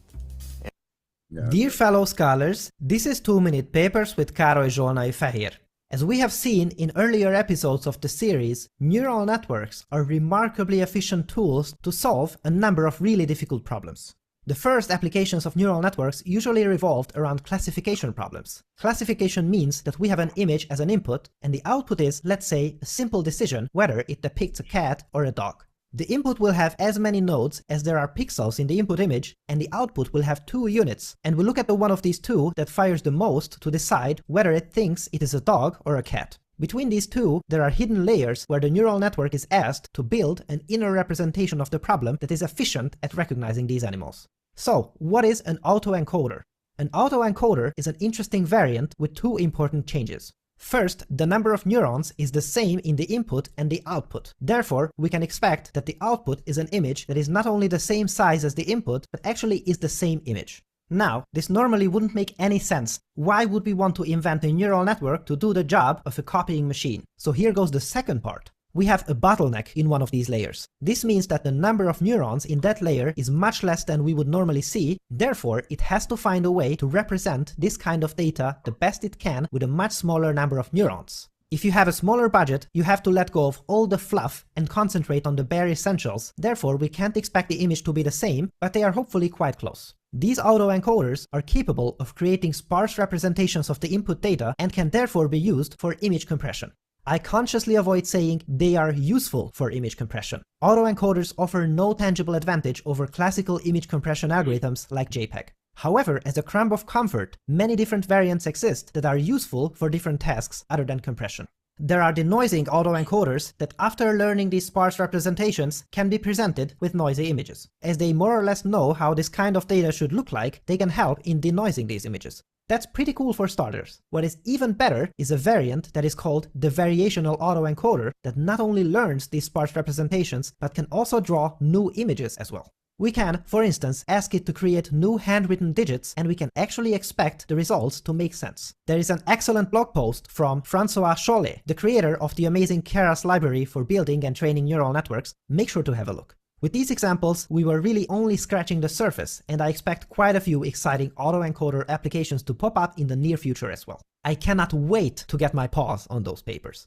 Yeah. Dear fellow scholars, this is 2-minute papers with Károly Zsolnai Fehér. As we have seen in earlier episodes of the series, neural networks are remarkably efficient tools to solve a number of really difficult problems. The first applications of neural networks usually revolved around classification problems. Classification means that we have an image as an input, and the output is, let's say, a simple decision whether it depicts a cat or a dog. The input will have as many nodes as there are pixels in the input image, and the output will have 2 units, and we look at the one of these two that fires the most to decide whether it thinks it is a dog or a cat. Between these two, there are hidden layers where the neural network is asked to build an inner representation of the problem that is efficient at recognizing these animals. So, what is an autoencoder? An autoencoder is an interesting variant with 2 important changes. First, the number of neurons is the same in the input and the output. Therefore, we can expect that the output is an image that is not only the same size as the input, but actually is the same image. Now, this normally wouldn't make any sense. Why would we want to invent a neural network to do the job of a copying machine? So here goes the second part. We have a bottleneck in one of these layers. This means that the number of neurons in that layer is much less than we would normally see, therefore it has to find a way to represent this kind of data the best it can with a much smaller number of neurons. If you have a smaller budget, you have to let go of all the fluff and concentrate on the bare essentials, therefore we can't expect the image to be the same, but they are hopefully quite close. These autoencoders are capable of creating sparse representations of the input data and can therefore be used for image compression. I consciously avoid saying they are useful for image compression. Autoencoders offer no tangible advantage over classical image compression algorithms like JPEG. However, as a crumb of comfort, many different variants exist that are useful for different tasks other than compression. There are denoising autoencoders that, after learning these sparse representations, can be presented with noisy images. As they more or less know how this kind of data should look like, they can help in denoising these images. That's pretty cool for starters. What is even better is a variant that is called the variational autoencoder that not only learns these sparse representations, but can also draw new images as well. We can, for instance, ask it to create new handwritten digits, and we can actually expect the results to make sense. There is an excellent blog post from François Chollet, the creator of the amazing Keras library for building and training neural networks. Make sure to have a look. With these examples, we were really only scratching the surface, and I expect quite a few exciting autoencoder applications to pop up in the near future as well. I cannot wait to get my paws on those papers.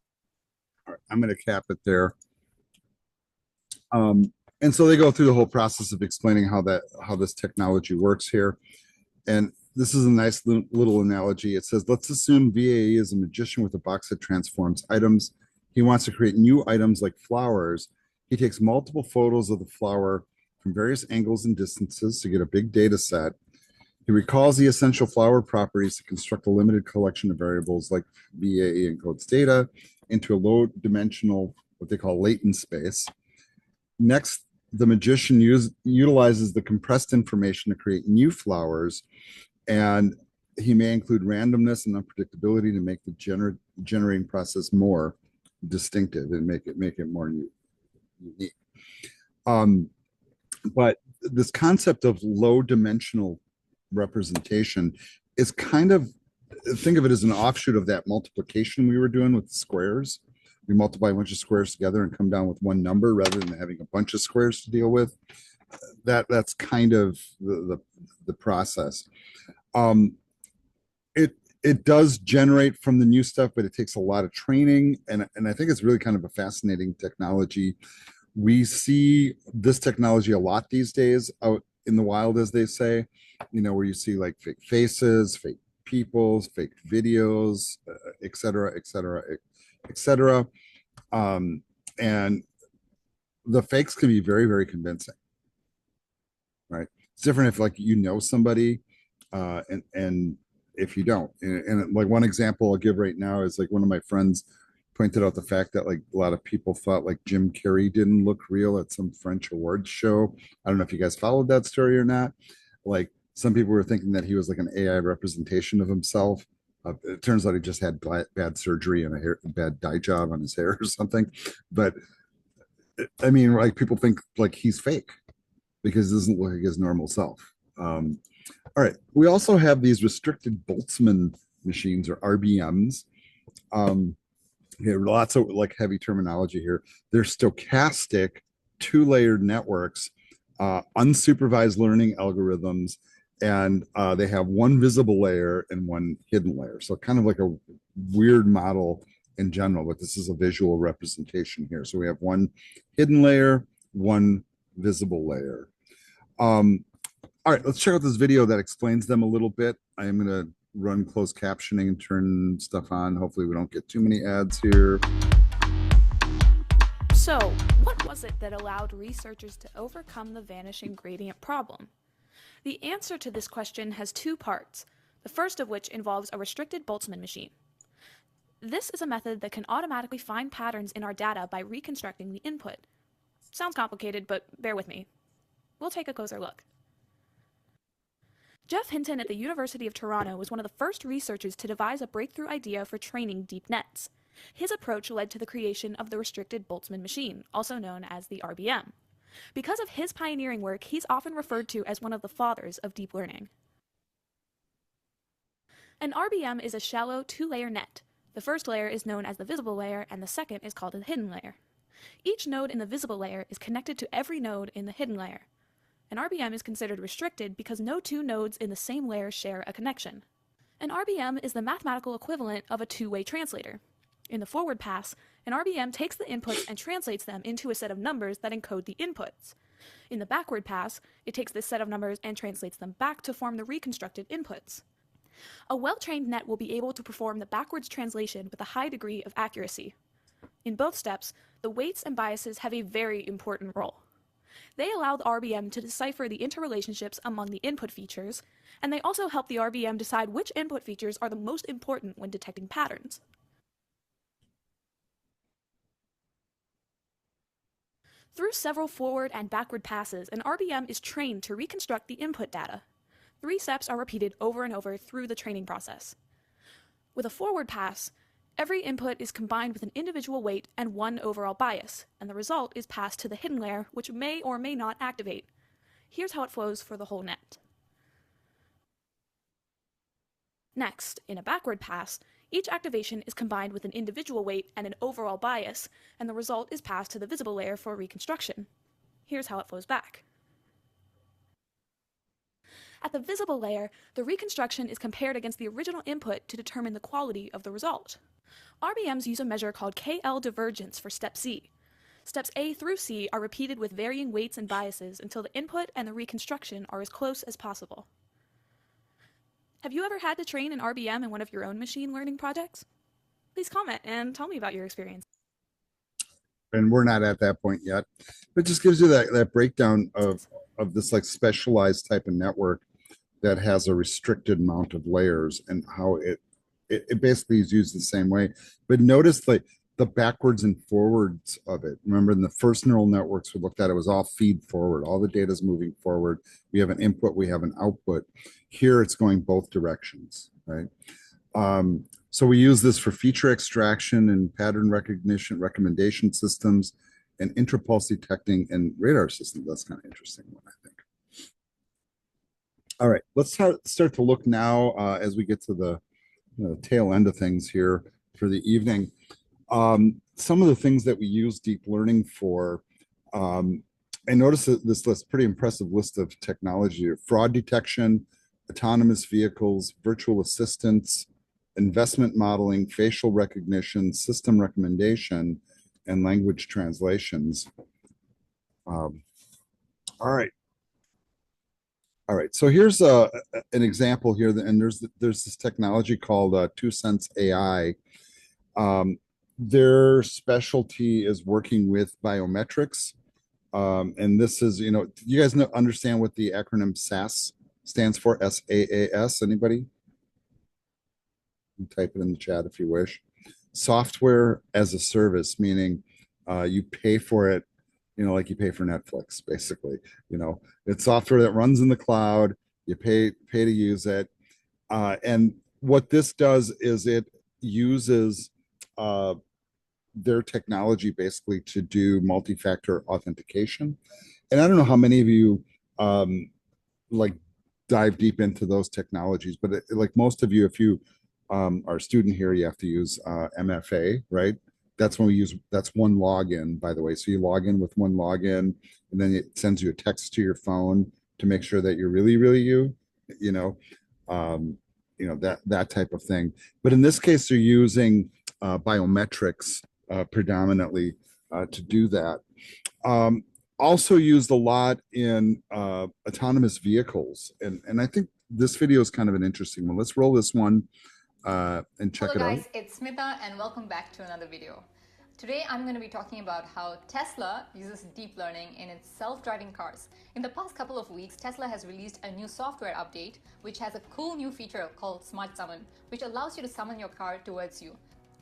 All right, I'm going to cap it there. And so they go through the whole process of explaining how this technology works here. And this is a nice little analogy. It says, let's assume VAE is a magician with a box that transforms items. He wants to create new items like flowers. He takes multiple photos of the flower from various angles and distances to get a big data set. He recalls the essential flower properties to construct a limited collection of variables like VAE encodes data into a low-dimensional, what they call latent space. Next, the magician utilizes the compressed information to create new flowers, and he may include randomness and unpredictability to make the generating process more distinctive and make it more unique. But this concept of low dimensional representation is kind of, think of it as an offshoot of that multiplication we were doing with squares. We multiply a bunch of squares together and come down with one number rather than having a bunch of squares to deal with. That's kind of the process. It does generate from the new stuff, but it takes a lot of training, and I think it's really kind of a fascinating technology. We see this technology a lot these days out in the wild, as they say, where you see like fake faces, fake people, fake videos, et cetera, et cetera, et cetera. And the fakes can be very, very convincing, right? It's different if like somebody, and if you don't. And like one example I'll give right now is like one of my friends pointed out the fact that like a lot of people thought like Jim Carrey didn't look real at some French awards show. I don't know if you guys followed that story or not. Like some people were thinking that he was like an AI representation of himself. It turns out he just had bad surgery and a bad dye job on his hair or something. But I mean, like people think like he's fake because it doesn't look like his normal self. All right. We also have these restricted Boltzmann machines, or RBMs. Here, lots of like heavy terminology here. They're stochastic, two-layered networks, unsupervised learning algorithms, and they have one visible layer and one hidden layer. So kind of like a weird model in general, but this is a visual representation here. So we have one hidden layer, one visible layer. All right, let's check out this video that explains them a little bit. I am going to run closed captioning and turn stuff on. Hopefully we don't get too many ads here. So, what was it that allowed researchers to overcome the vanishing gradient problem? The answer to this question has two parts, the first of which involves a restricted Boltzmann machine. This is a method that can automatically find patterns in our data by reconstructing the input. Sounds complicated, but bear with me. We'll take a closer look. Jeff Hinton at the University of Toronto was one of the first researchers to devise a breakthrough idea for training deep nets. His approach led to the creation of the restricted Boltzmann machine, also known as the RBM. Because of his pioneering work, he's often referred to as one of the fathers of deep learning. An RBM is a shallow two-layer net. The first layer is known as the visible layer, and the second is called the hidden layer. Each node in the visible layer is connected to every node in the hidden layer. An RBM is considered restricted because no two nodes in the same layer share a connection. An RBM is the mathematical equivalent of a two-way translator. In the forward pass, an RBM takes the inputs and translates them into a set of numbers that encode the inputs. In the backward pass, it takes this set of numbers and translates them back to form the reconstructed inputs. A well-trained net will be able to perform the backwards translation with a high degree of accuracy. In both steps, the weights and biases have a very important role. They allow the RBM to decipher the interrelationships among the input features, and they also help the RBM decide which input features are the most important when detecting patterns. Through several forward and backward passes, an RBM is trained to reconstruct the input data. 3 steps are repeated over and over through the training process. With a forward pass, every input is combined with an individual weight and one overall bias, and the result is passed to the hidden layer, which may or may not activate. Here's how it flows for the whole net. Next, in a backward pass, each activation is combined with an individual weight and an overall bias, and the result is passed to the visible layer for reconstruction. Here's how it flows back. At the visible layer, the reconstruction is compared against the original input to determine the quality of the result. RBMs use a measure called KL divergence for step C. Steps A through C are repeated with varying weights and biases until the input and the reconstruction are as close as possible. Have you ever had to train an RBM in one of your own machine learning projects? Please comment and tell me about your experience. And we're not at that point yet. But it just gives you that breakdown of this like specialized type of network that has a restricted amount of layers and how it basically is used the same way. But notice like the backwards and forwards of it. Remember in the first neural networks we looked at, it was all feed forward. All the data is moving forward. We have an input, we have an output. Here it's going both directions, right? So we use this for feature extraction and pattern recognition, recommendation systems, and intrapulse detecting and radar systems. That's kind of interesting one, I think. All right, let's start to look now as we get to the tail end of things here for the evening. Some of the things that we use deep learning for, and notice that this list, pretty impressive list of technology: fraud detection, autonomous vehicles, virtual assistants, investment modeling, facial recognition, system recommendation, and language translations. All right. So here's an example here, and there's this technology called 2 Cents AI. Their specialty is working with biometrics, and this is, you guys understand what the acronym SAS stands for? SaaS. Anybody? Type it in the chat if you wish. Software as a service, meaning you pay for it, like you pay for Netflix, basically. It's software that runs in the cloud. You pay to use it, and what this does is it uses their technology basically to do multi-factor authentication. And I don't know how many of you like dive deep into those technologies, but like most of you, if you are a student here, you have to use MFA, right? That's when that's one login, by the way. So you log in with one login, and then it sends you a text to your phone to make sure that you're really you, that type of thing. But in this case, they're using biometrics predominantly to do that. Also used a lot in autonomous vehicles. And I think this video is kind of an interesting one. Let's roll this one and check it out. Hello guys, it's Smita and welcome back to another video. Today I'm going to be talking about how Tesla uses deep learning in its self-driving cars. In the past couple of weeks, Tesla has released a new software update which has a cool new feature called Smart Summon, which allows you to summon your car towards you.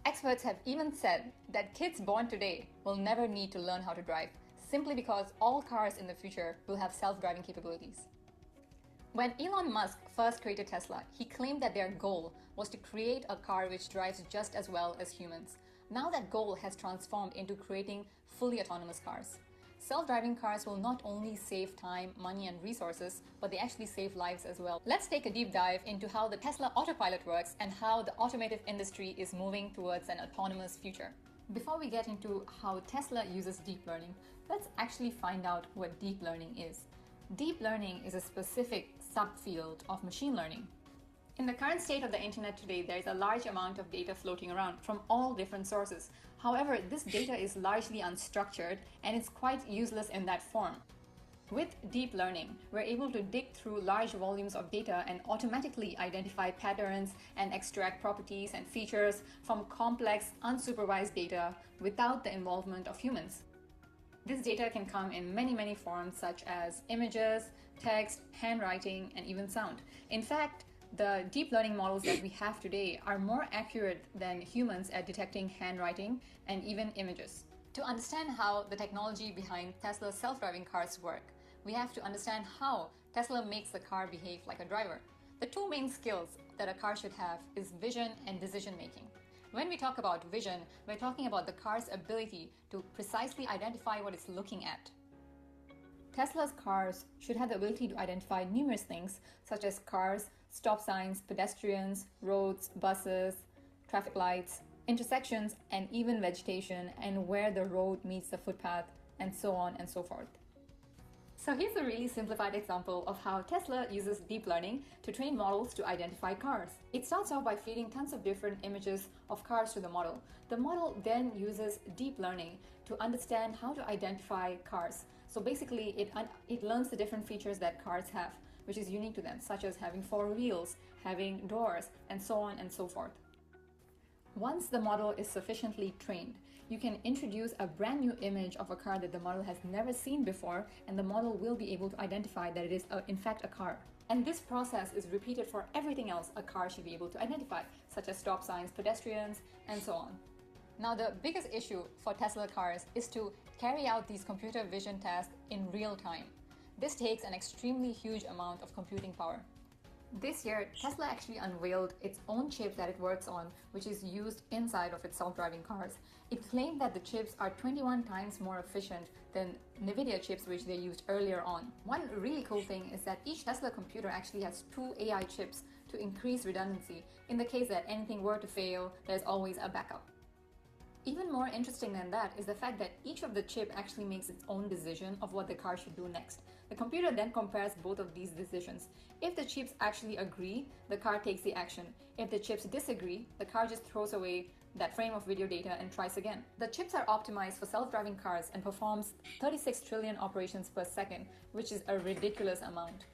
Experts have even said that kids born today will never need to learn how to drive, simply because all cars in the future will have self-driving capabilities. When Elon Musk first created Tesla, he claimed that their goal was to create a car which drives just as well as humans. Now that goal has transformed into creating fully autonomous cars. Self-driving cars will not only save time, money, and resources, but they actually save lives as well. Let's take a deep dive into how the Tesla autopilot works and how the automotive industry is moving towards an autonomous future. Before we get into how Tesla uses deep learning, let's actually find out what deep learning is. Deep learning is a specific subfield of machine learning. In the current state of the internet today, there is a large amount of data floating around from all different sources. However, this data is largely unstructured and it's quite useless in that form. With deep learning, we're able to dig through large volumes of data and automatically identify patterns and extract properties and features from complex, unsupervised data without the involvement of humans. This data can come in many forms such as images, text, handwriting, and even sound. In fact, the deep learning models that we have today are more accurate than humans at detecting handwriting and even images. To understand how the technology behind Tesla's self-driving cars work, we have to understand how Tesla makes the car behave like a driver. The two main skills that a car should have is vision and decision making. When we talk about vision, we're talking about the car's ability to precisely identify what it's looking at. Tesla's cars should have the ability to identify numerous things such as cars, stop signs, pedestrians, roads, buses, traffic lights, intersections, and even vegetation, and where the road meets the footpath, and so on and so forth. So here's a really simplified example of how Tesla uses deep learning to train models to identify cars. It starts off by feeding tons of different images of cars to the model. The model then uses deep learning to understand how to identify cars. So basically, it learns the different features that cars have, which is unique to them, such as having 4 wheels, having doors, and so on and so forth. Once the model is sufficiently trained, you can introduce a brand new image of a car that the model has never seen before, and the model will be able to identify that it is in fact a car. And this process is repeated for everything else a car should be able to identify, such as stop signs, pedestrians, and so on. Now, the biggest issue for Tesla cars is to carry out these computer vision tasks in real time. This takes an extremely huge amount of computing power. This year, Tesla actually unveiled its own chip that it works on, which is used inside of its self-driving cars. It claimed that the chips are 21 times more efficient than NVIDIA chips which they used earlier on. One really cool thing is that each Tesla computer actually has 2 AI chips to increase redundancy. In the case that anything were to fail, there's always a backup. Even more interesting than that is the fact that each of the chip actually makes its own decision of what the car should do next. The computer then compares both of these decisions. If the chips actually agree, the car takes the action. If the chips disagree, the car just throws away that frame of video data and tries again. The chips are optimized for self-driving cars and performs 36 trillion operations per second, which is a ridiculous amount.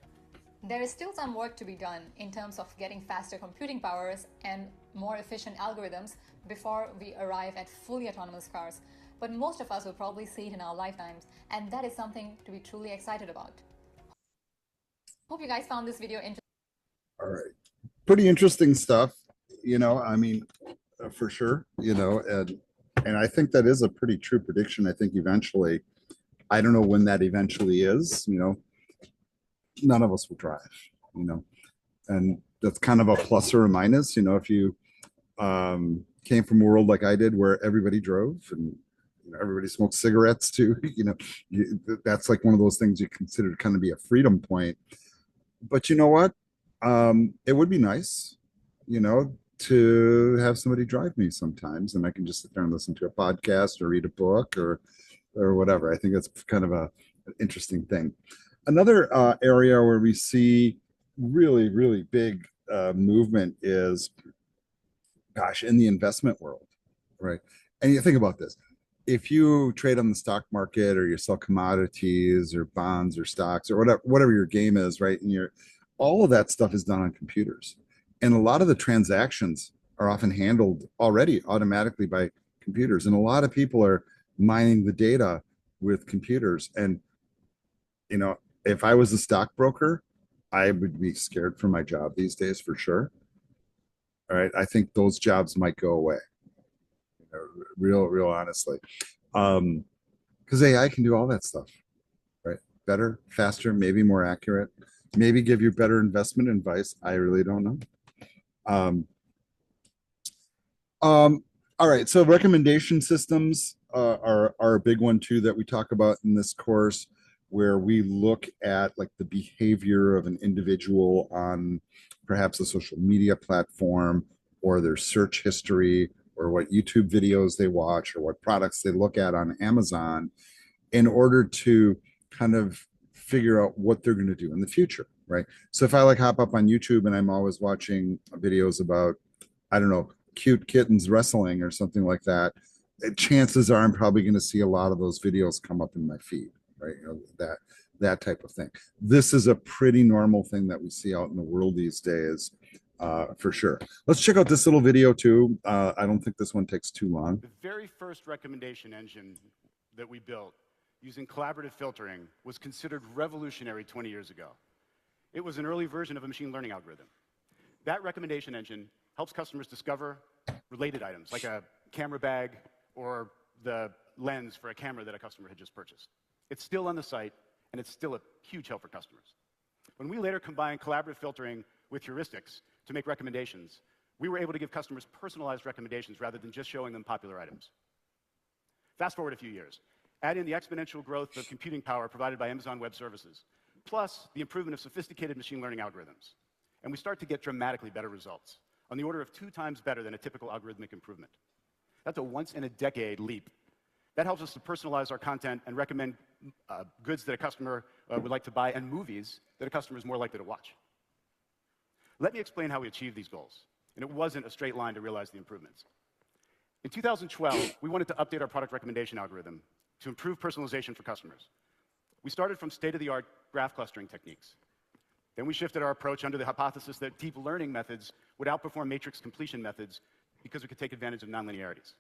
There is still some work to be done in terms of getting faster computing powers and more efficient algorithms before we arrive at fully autonomous cars. But most of us will probably see it in our lifetimes, and that is something to be truly excited about. Hope you guys found this video interesting. All right. Pretty interesting stuff, I mean, for sure, and I think that is a pretty true prediction. I think eventually, I don't know when that eventually is, none of us will drive, and that's kind of a plus or a minus, if you came from a world like I did where everybody drove and everybody smoked cigarettes too, that's like one of those things you consider to kind of be a freedom point. But you know what? It would be nice, to have somebody drive me sometimes, and I can just sit there and listen to a podcast or read a book or whatever. I think that's kind of an interesting thing. Another area where we see really big movement is, gosh, in the investment world, right? And you think about this. If you trade on the stock market or you sell commodities or bonds or stocks or whatever your game is, right? And all of that stuff is done on computers. And a lot of the transactions are often handled already automatically by computers. And a lot of people are mining the data with computers. And, if I was a stockbroker, I would be scared for my job these days for sure. All right. I think those jobs might go away. Real honestly. Because AI can do all that stuff, right? Better, faster, maybe more accurate, maybe give you better investment advice. I really don't know. Um, all right, so recommendation systems are a big one too that we talk about in this course, where we look at like the behavior of an individual on perhaps a social media platform, or their search history, or what YouTube videos they watch, or what products they look at on Amazon, in order to kind of figure out what they're going to do in the future, right? So if I like hop up on YouTube and I'm always watching videos about, I don't know, cute kittens wrestling or something like that, chances are I'm probably going to see a lot of those videos come up in my feed, right? That type of thing. This is a pretty normal thing that we see out in the world these days, for sure. Let's check out this little video too. I don't think this one takes too long. The very first recommendation engine that we built using collaborative filtering was considered revolutionary 20 years ago. It was an early version of a machine learning algorithm. That recommendation engine helps customers discover related items, like a camera bag or the lens for a camera that a customer had just purchased. It's still on the site, and it's still a huge help for customers. When we later combined collaborative filtering with heuristics to make recommendations, we were able to give customers personalized recommendations rather than just showing them popular items. Fast forward a few years. Add in the exponential growth of computing power provided by Amazon Web Services, plus the improvement of sophisticated machine learning algorithms. And we start to get dramatically better results, on the order of 2 times better than a typical algorithmic improvement. That's a once-in-a-decade leap. That helps us to personalize our content and recommend goods that a customer would like to buy, and movies that a customer is more likely to watch. Let me explain how we achieved these goals. And it wasn't a straight line to realize the improvements. In 2012, we wanted to update our product recommendation algorithm to improve personalization for customers. We started from state-of-the-art graph clustering techniques. Then we shifted our approach under the hypothesis that deep learning methods would outperform matrix completion methods because we could take advantage of nonlinearities.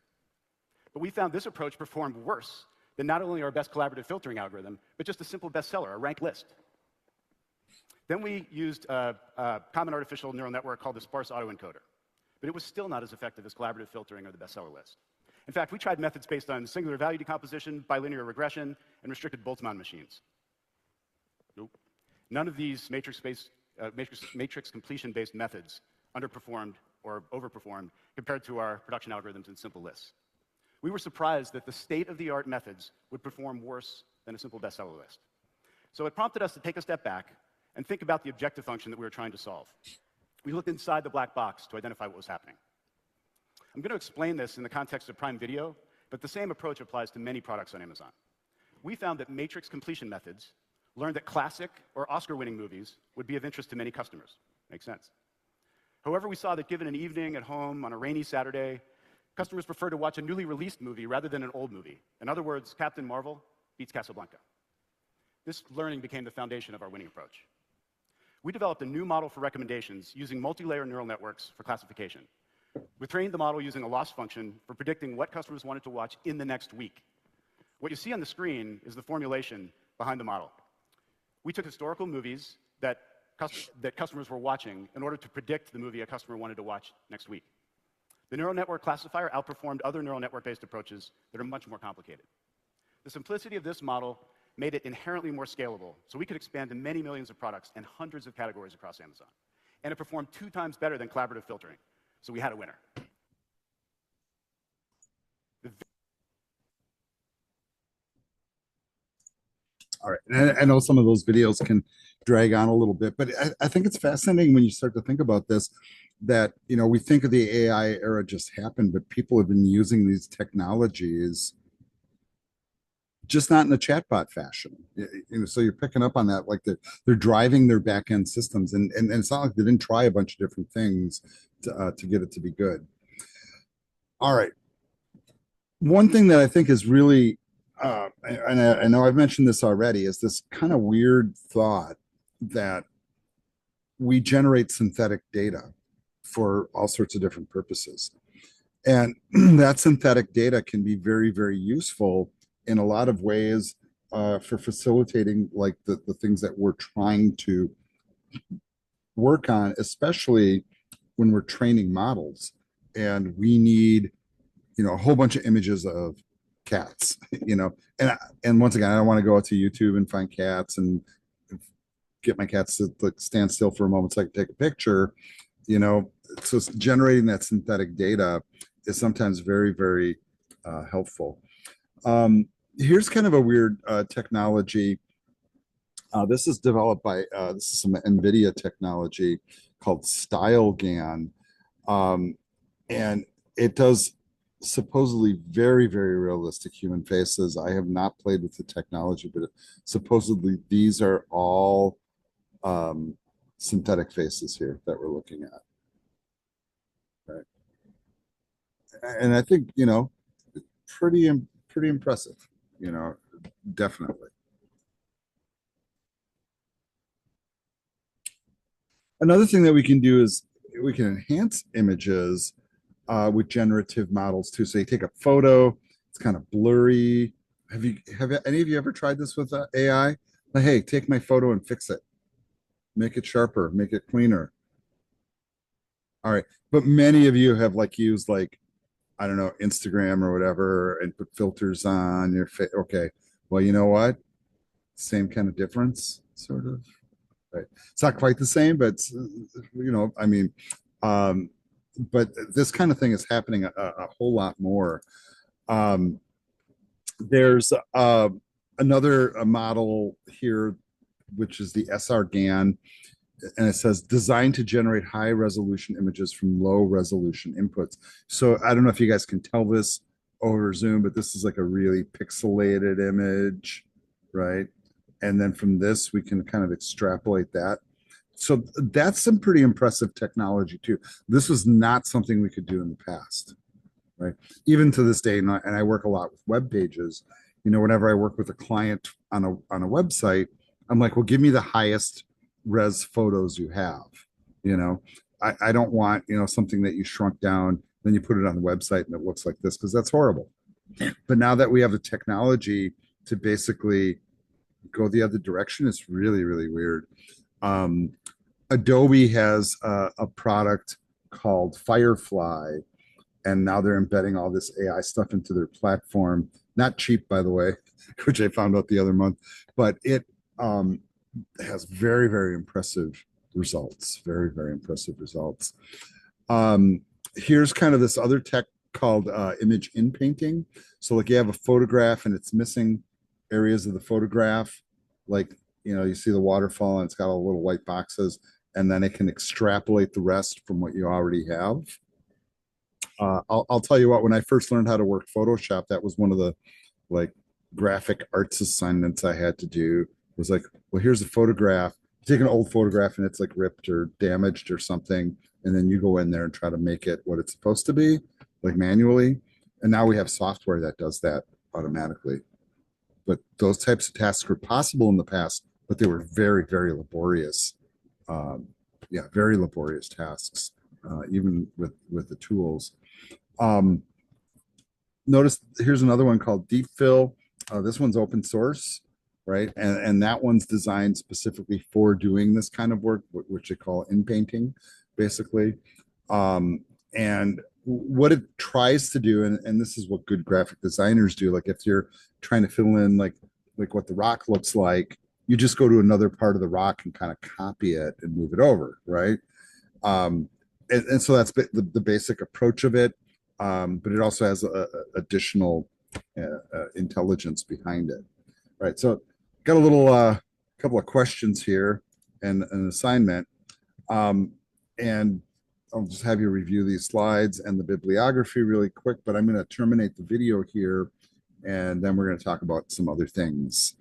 But we found this approach performed worse than not only our best collaborative filtering algorithm, but just a simple bestseller, a ranked list. Then we used a common artificial neural network called the sparse autoencoder. But it was still not as effective as collaborative filtering or the bestseller list. In fact, we tried methods based on singular value decomposition, bilinear regression, and restricted Boltzmann machines. Nope. None of these matrix completion-based methods underperformed or overperformed compared to our production algorithms and simple lists. We were surprised that the state-of-the-art methods would perform worse than a simple bestseller list. So it prompted us to take a step back and think about the objective function that we were trying to solve. We looked inside the black box to identify what was happening. I'm going to explain this in the context of Prime Video, but the same approach applies to many products on Amazon. We found that matrix completion methods learned that classic or Oscar-winning movies would be of interest to many customers. Makes sense. However, we saw that given an evening at home on a rainy Saturday, customers prefer to watch a newly released movie rather than an old movie. In other words, Captain Marvel beats Casablanca. This learning became the foundation of our winning approach. We developed a new model for recommendations using multi-layer neural networks for classification. We trained the model using a loss function for predicting what customers wanted to watch in the next week. What you see on the screen is the formulation behind the model. We took historical movies that customers were watching in order to predict the movie a customer wanted to watch next week. The neural network classifier outperformed other neural network-based approaches that are much more complicated. The simplicity of this model made it inherently more scalable, so we could expand to many millions of products and hundreds of categories across Amazon. And it performed 2 times better than collaborative filtering, so we had a winner. All right. And I know some of those videos can drag on a little bit, but I think it's fascinating when you start to think about this, that, we think of the AI era just happened, but people have been using these technologies just not in a chatbot fashion. So you're picking up on that, like they're driving their back end systems, and it's not like they didn't try a bunch of different things to get it to be good. All right. One thing that I think is really, and I know I've mentioned this already, is this kind of weird thought that we generate synthetic data for all sorts of different purposes. And that synthetic data can be very, very useful in a lot of ways for facilitating like the things that we're trying to work on, especially when we're training models and we need, a whole bunch of images of cats, and once again, I don't want to go out to YouTube and find cats and get my cats to like stand still for a moment so I can take a picture, so generating that synthetic data is sometimes very, very helpful. Here's kind of a weird technology. This is developed by this is some NVIDIA technology called StyleGAN, and it does supposedly very, very realistic human faces. I have not played with the technology, but supposedly these are all synthetic faces here that we're looking at. Right. And I think, pretty impressive, definitely. Another thing that we can do is we can enhance images with generative models too. So you take a photo, it's kind of blurry. Have any of you ever tried this with AI? Like, hey, take my photo and fix it, make it sharper, make it cleaner. All right, but many of you have like used like, I don't know, Instagram or whatever, and put filters on your face. Okay, well, you know what? Same kind of difference, sort of. Right. It's not quite the same, but I mean, but this kind of thing is happening a whole lot more. There's another model here, which is the SRGAN, and it says designed to generate high resolution images from low resolution inputs. So I don't know if you guys can tell this over Zoom, but this is like a really pixelated image, right? And then from this, we can kind of extrapolate that. So that's some pretty impressive technology too. This was not something we could do in the past, right? Even to this day, and I work a lot with web pages. Whenever I work with a client on a website, I'm like, well, give me the highest res photos you have. I don't want something that you shrunk down, then you put it on the website and it looks like this, because that's horrible. But now that we have the technology to basically go the other direction, it's really, really weird. Adobe has a product called Firefly, and now they're embedding all this AI stuff into their platform. Not cheap, by the way, which I found out the other month, but it has very, very impressive results. Very, very impressive results. Here's kind of this other tech called image in painting. So like you have a photograph and it's missing areas of the photograph, like you see the waterfall and it's got all little white boxes, and then it can extrapolate the rest from what you already have. I'll tell you what, when I first learned how to work Photoshop, that was one of the like graphic arts assignments I had to do. It was like, well, here's a photograph. You take an old photograph and it's like ripped or damaged or something, and then you go in there and try to make it what it's supposed to be, like manually. And now we have software that does that automatically. But those types of tasks were possible in the past, but they were very, very laborious. Very laborious tasks, even with the tools. Notice here's another one called Deep Fill. This one's open source, right? And that one's designed specifically for doing this kind of work, which they call in painting, basically. And what it tries to do, and this is what good graphic designers do, like if you're trying to fill in like what the rock looks like, you just go to another part of the rock and kind of copy it and move it over, right? And so that's the basic approach of it, but it also has additional intelligence behind it, right? So got a little couple of questions here and an assignment, and I'll just have you review these slides and the bibliography really quick, but I'm going to terminate the video here, and then we're going to talk about some other things.